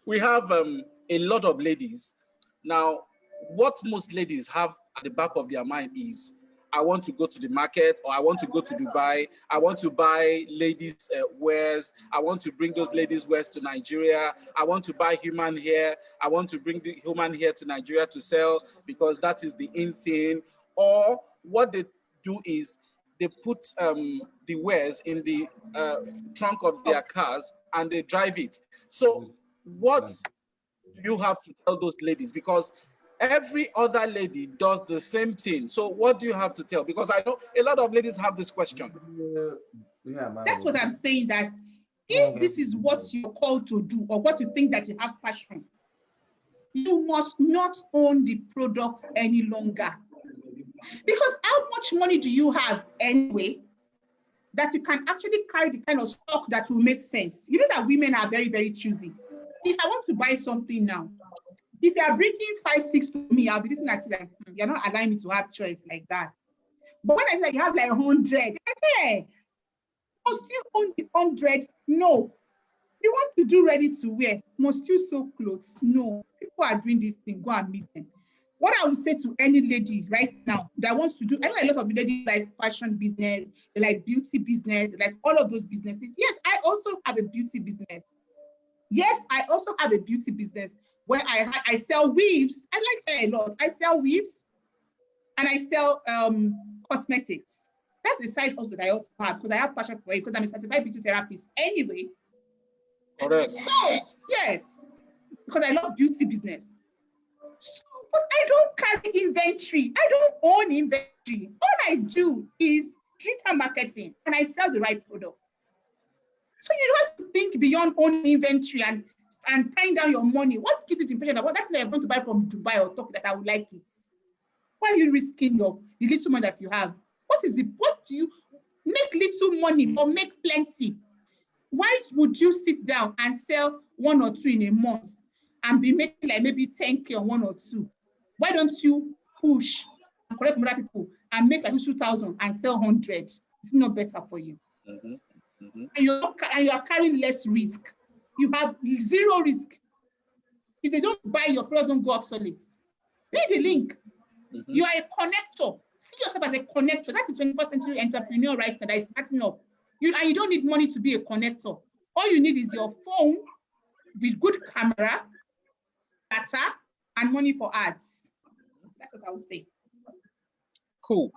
we have a lot of ladies. Now, what most ladies have at the back of their mind is, I want to go to the market, or I want to go to Dubai. I want to buy ladies' wares. I want to bring those ladies' wares to Nigeria. I want to buy human hair. I want to bring the human hair to Nigeria to sell because that is the in thing. Or what they do is they put the wares in the trunk of their cars and they drive it. So what you have to tell those ladies? Because every other lady does the same thing. So what do you have to tell? Because I know a lot of ladies have this question. That's what I'm saying, that if this is what you're called to do or what you think that you have passion, you must not own the product any longer. Because how much money do you have anyway that you can actually carry the kind of stock that will make sense? You know that women are very, very choosy. If I want to buy something now, if you are bringing 5, 6 to me, I'll be looking at you like, you're not allowing me to have choice like that. But when I say you have like 100, hey, must you own the 100? No. You want to do ready to wear, must you sew clothes? No. People are doing this thing, go and meet them. What I would say to any lady right now that wants to do, I know a lot of ladies like fashion business, they like beauty business, they like all of those businesses. Yes, I also have a beauty business. Yes, I also have a beauty business where I sell weaves. I like hair a lot. I sell weaves and I sell cosmetics. That's the side also that I also have because I have passion for it because I'm a certified beauty therapist anyway. Correct. So, yes, because I love beauty business. So, but I don't carry inventory. I don't own inventory. All I do is digital marketing and I sell the right products. So you don't have to think beyond owning inventory and tying down your money. What gives you the impression about that thing I'm going to buy from Dubai or Turkey that I would like it? Why are you risking the little money that you have? What do you make little money or make plenty? Why would you sit down and sell 1 or 2 in a month and be making like maybe 10K on 1 or 2? Why don't you push and collect from other people and make like 2,000 and sell 100? It's not better for you. And you are carrying less risk. You have 0 risk. If they don't buy your product, don't go obsolete. Pay the link. You are a connector. See yourself as a connector. That's a 21st century entrepreneur right now that is starting up. And you don't need money to be a connector. All you need is your phone with good camera, data, and money for ads. That's what I would say. Cool.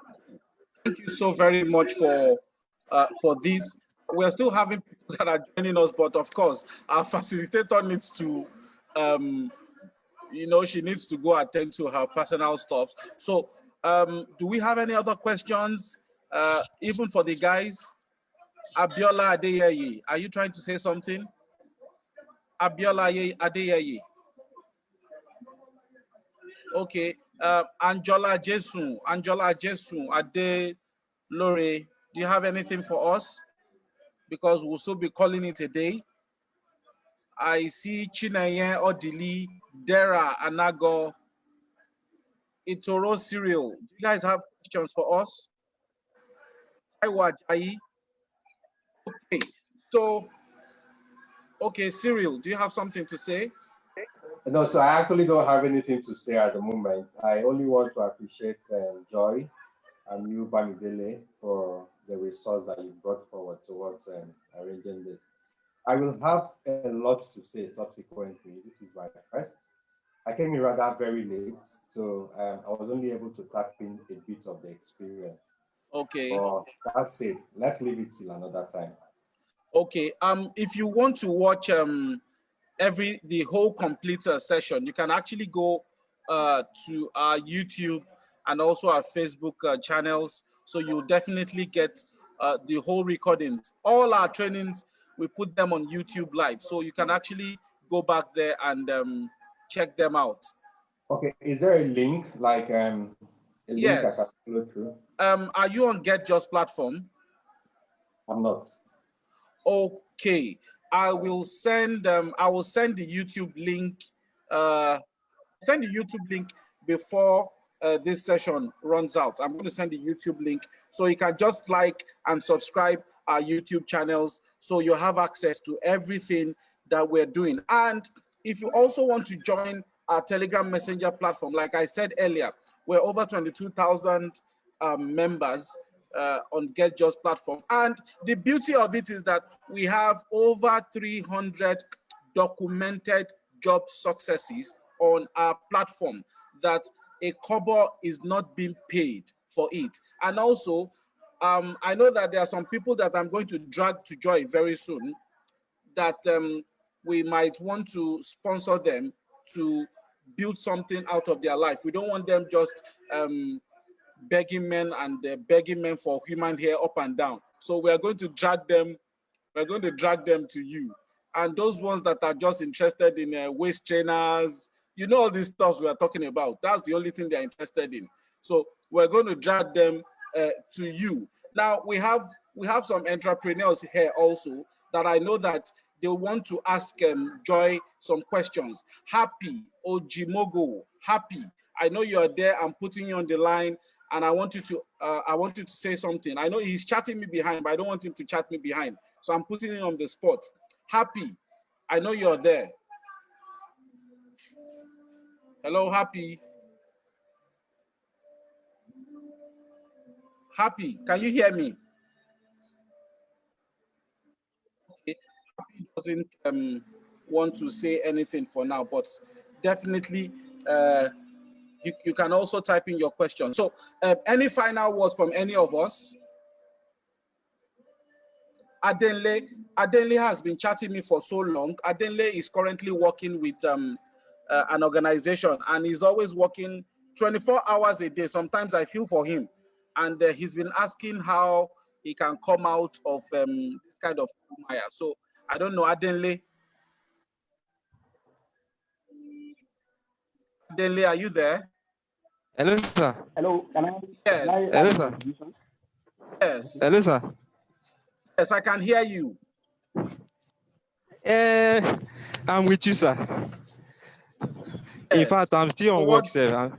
Thank you so very much for this. We're still having people that are joining us, but of course, our facilitator needs to, she needs to go attend to her personal stuff. So, do we have any other questions, even for the guys? Abiola Adeyeye, are you trying to say something? Abiola Adeyeye. Okay. Angela Jesu Ade Lore, do you have anything for us? Because we'll still be calling it a day. I see Chinayen Odili, Dera Anago, Itoro Cyril. Do you guys have questions for us? Okay. So, okay, Cyril, do you have something to say? No, so I actually don't have anything to say at the moment. I only want to appreciate Joy and you, Bamidele, for the resource that you brought forward towards arranging this. I will have a lot to say subsequently. This is my first. I came in rather very late, so I was only able to tap in a bit of the experience. Okay. But that's it. Let's leave it till another time. Okay. If you want to watch the whole complete session, you can actually go to our YouTube and also our Facebook channels. So you'll definitely get the whole recordings. All our trainings, we put them on YouTube live. So you can actually go back there and check them out. Okay, is there a link, like a link yes. I can follow through? Are you on Getjobs platform? I'm not. Okay. I will send the YouTube link. Send the YouTube link before this session runs out. I'm going to send the YouTube link so you can just like and subscribe our YouTube channels so you have access to everything that we're doing. And if you also want to join our Telegram Messenger platform, like I said earlier, we're over 22,000 members on Getjobs platform. And the beauty of it is that we have over 300 documented job successes on our platform that a kobo is not being paid for it. And also, I know that there are some people that I'm going to drag to Joy very soon that we might want to sponsor them to build something out of their life. We don't want them just begging men and begging men for human hair up and down. So we are going to drag them. We're going to drag them to you. And those ones that are just interested in waist trainers, you know, all these stuff we are talking about. That's the only thing they're interested in. So we're going to drag them to you. Now we have some entrepreneurs here also that I know that they want to ask Joy some questions. Happy Ojimogo, Happy. I know you are there. I'm putting you on the line, and I want you to say something. I know he's chatting me behind, but I don't want him to chat me behind. So I'm putting him on the spot. Happy, I know you're there. Hello, Happy. Happy, can you hear me? Okay. Happy doesn't want to say anything for now, but definitely you can also type in your question. So any final words from any of us? Adenle has been chatting me for so long. Adenle is currently working with an organization, and he's always working 24 hours a day. Sometimes I feel for him. And he's been asking how he can come out of this kind of mire. So I don't know, Adenle. Adenle, are you there? Hello, sir. Hello, can I? Yes. Hello, sir. Yes. Hello, sir. Yes, I can hear you. I'm with you, sir. Yes. In fact, I'm still on work, sir.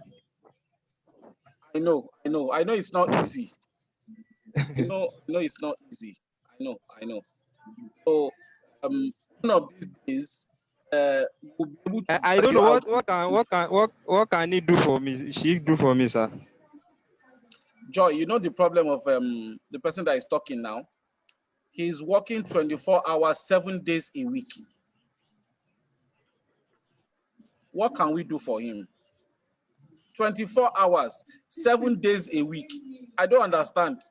I know it's not easy. I know it's not easy. I know. So one of these days, we'll be able to I don't know what can he do for me? She do for me, sir. Joy, you know the problem of the person that is talking now? He's working 24 hours, 7 days a week. What can we do for him? 24 hours, 7 days a week. I don't understand.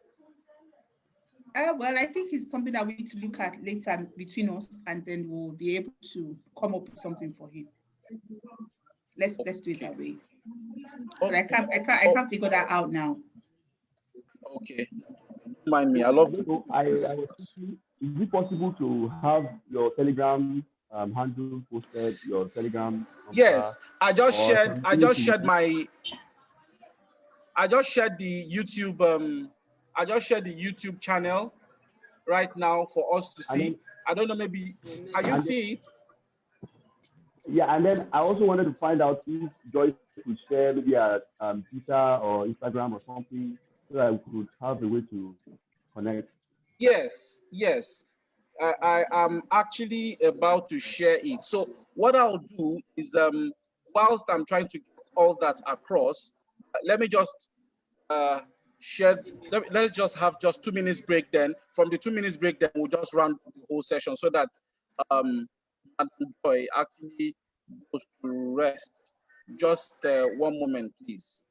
Well, I think it's something that we need to look at later between us, and then we'll be able to come up with something for him. Let's do it that way. But I can't figure that out now. Okay. Don't mind me. I love to. Is it possible to have your Telegram handle posted, your Telegram number? Yes, I just shared the YouTube I just shared the YouTube channel right now for us to see. I don't know, maybe can you see it? Yeah, and then I also wanted to find out if Joyce could share maybe a Twitter or Instagram or something so that we could have a way to connect. Yes. I am actually about to share it. So what I'll do is whilst I'm trying to get all that across, let me just share. Let's just have just 2 minutes break. Then from the 2 minutes break, then we'll just run the whole session so that Joy actually goes to rest. Just one moment, please.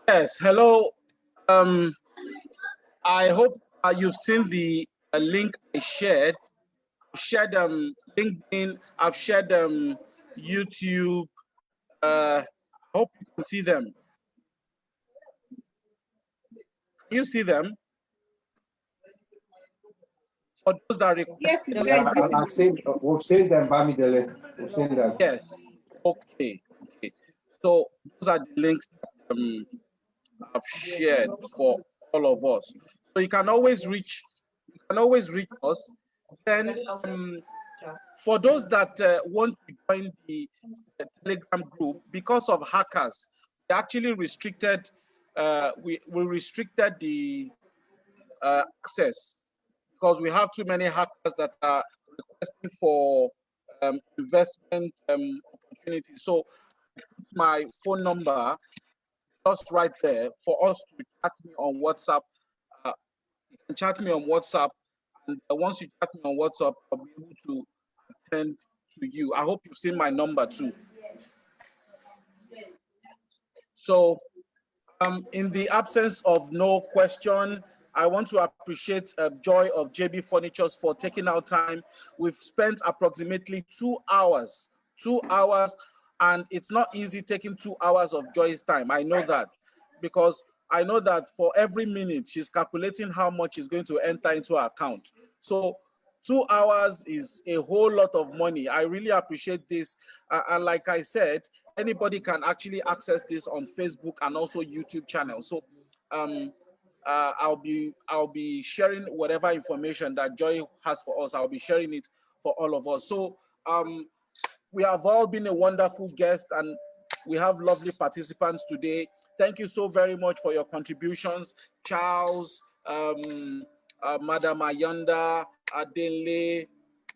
Yes, hello. I hope you've seen the link I shared. I've shared LinkedIn, I've shared YouTube. I hope you can see them. Can you see them? For those that request. Yes, it's there. We've seen them, Bamidele. We've seen them. Yes. Okay. Okay. So those are the links that I've shared for all of us. So you can always reach us. Then for those that want to join the Telegram group, because of hackers, they actually restricted. We restricted the access because we have too many hackers that are requesting for investment opportunities. So my phone number just right there for us to chat me on WhatsApp. You can chat me on WhatsApp, and once you chat me on WhatsApp, I'll be able to attend to you. I hope you've seen my number too. So, in the absence of no question, I want to appreciate Joy of JB Furnitures for taking our time. We've spent approximately 2 hours, and it's not easy taking 2 hours of Joy's time. I know that because I know that for every minute she's calculating how much is going to enter into her account. So 2 hours is a whole lot of money. I really appreciate this. And like I said, anybody can actually access this on Facebook and also YouTube channel. So I'll be sharing whatever information that Joy has for us. I'll be sharing it for all of us. So we have all been a wonderful guest, and we have lovely participants today. Thank you so very much for your contributions, Charles, Madam Ayanda, Adenle.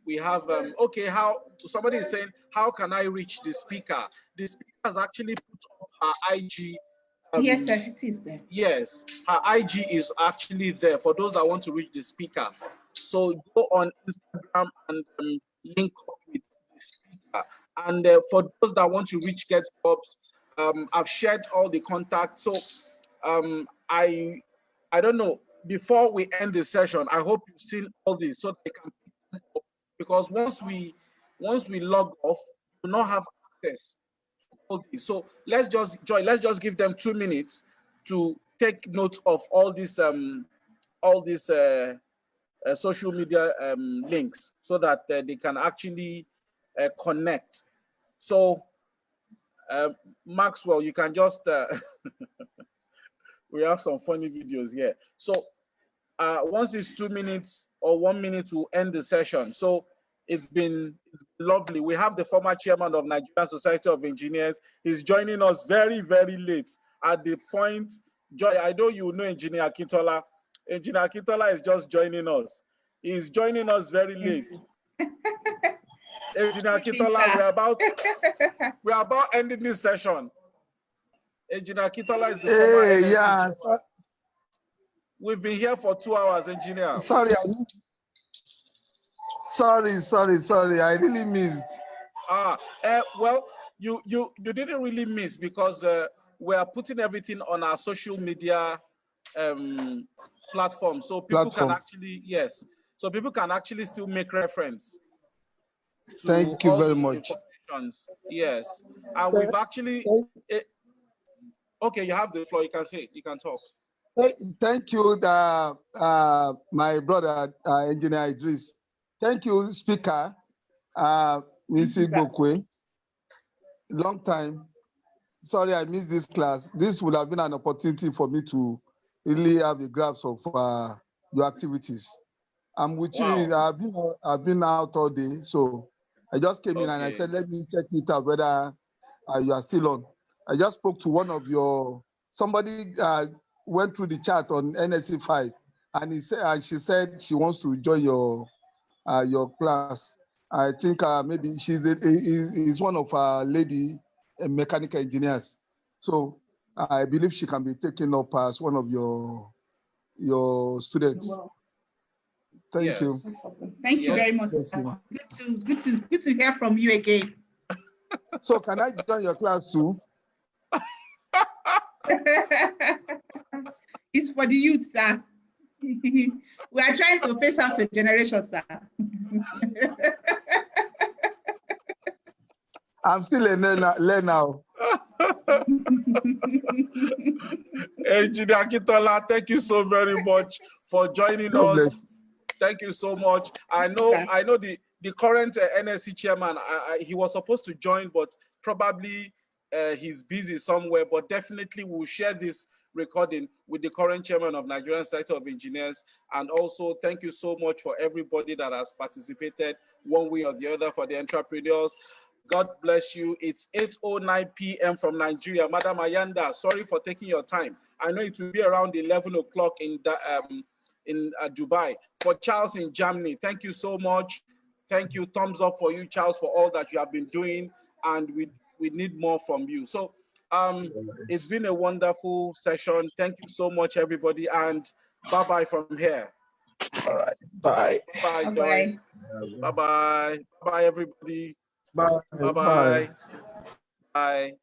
We have okay. How somebody is saying, how can I reach the speaker? The speaker has actually put up her IG. Yes, sir, it is there. Yes, her IG is actually there for those that want to reach the speaker. So go on Instagram and link up with the speaker. And for those that want to reach Getjobs, I've shared all the contacts. So I don't know. Before we end the session, I hope you've seen all this so they can pick them up, because once we log off, we will not have access to all this. So let's just give them 2 minutes to take note of all these social media links so that they can actually connect. So Maxwell, you can just we have some funny videos here. So once it's 2 minutes or 1 minute to end the session. So it's been lovely. We have the former chairman of Nigerian Society of Engineers. He's joining us very, very late at the point. Joy, I know you know Engineer Akintola. Engineer Akintola is just joining us. He's joining us very late. Engineer Akintola, we're about ending this session. Engineer Akintola is the former NSC chairman. We've been here for 2 hours, engineer. Sorry, I really missed. Well, you didn't really miss, because we are putting everything on our social media platform, so people can actually, yes, so people can actually still make reference to Thank you very much. Yes, and we've actually. Okay, you have the floor. You can say. You can talk. Thank you, my brother, Engineer Idris. Thank you, Speaker, Ms. Igbokwe. Long time. Sorry, I missed this class. This would have been an opportunity for me to really have a grasp of your activities. I'm with you. I've been out all day, so I just came in and I said, let me check it out whether you are still on. I just spoke to one of somebody went through the chat on NSE 5, and she said she wants to join your class. I think maybe is one of our lady mechanical engineers. So I believe she can be taken up as one of your students. Wow. Thank you. Thank you very much. Good to hear from you again. So can I join your class too? It's for the youth, sir. We are trying to phase out a generation, sir. I'm still a learner. Engineer Akintola, thank you so very much for joining us. Thank you so much. I know the current NSC chairman, he was supposed to join, but probably he's busy somewhere, but definitely we'll share this recording with the current chairman of Nigerian Society of Engineers. And also thank you so much for everybody that has participated one way or the other, for the entrepreneurs. God bless you. It's 8:09 p.m. from Nigeria. Madam Ayanda, sorry for taking your time. I know it will be around 11 o'clock in Dubai. For Charles in Germany, thank you so much. Thank you. Thumbs up for you, Charles, for all that you have been doing. And we need more from you. So it's been a wonderful session. Thank you so much, everybody. And bye-bye from here. All right. Bye. Bye, Joy. Bye-bye. Bye, everybody. Bye. Bye-bye. Bye.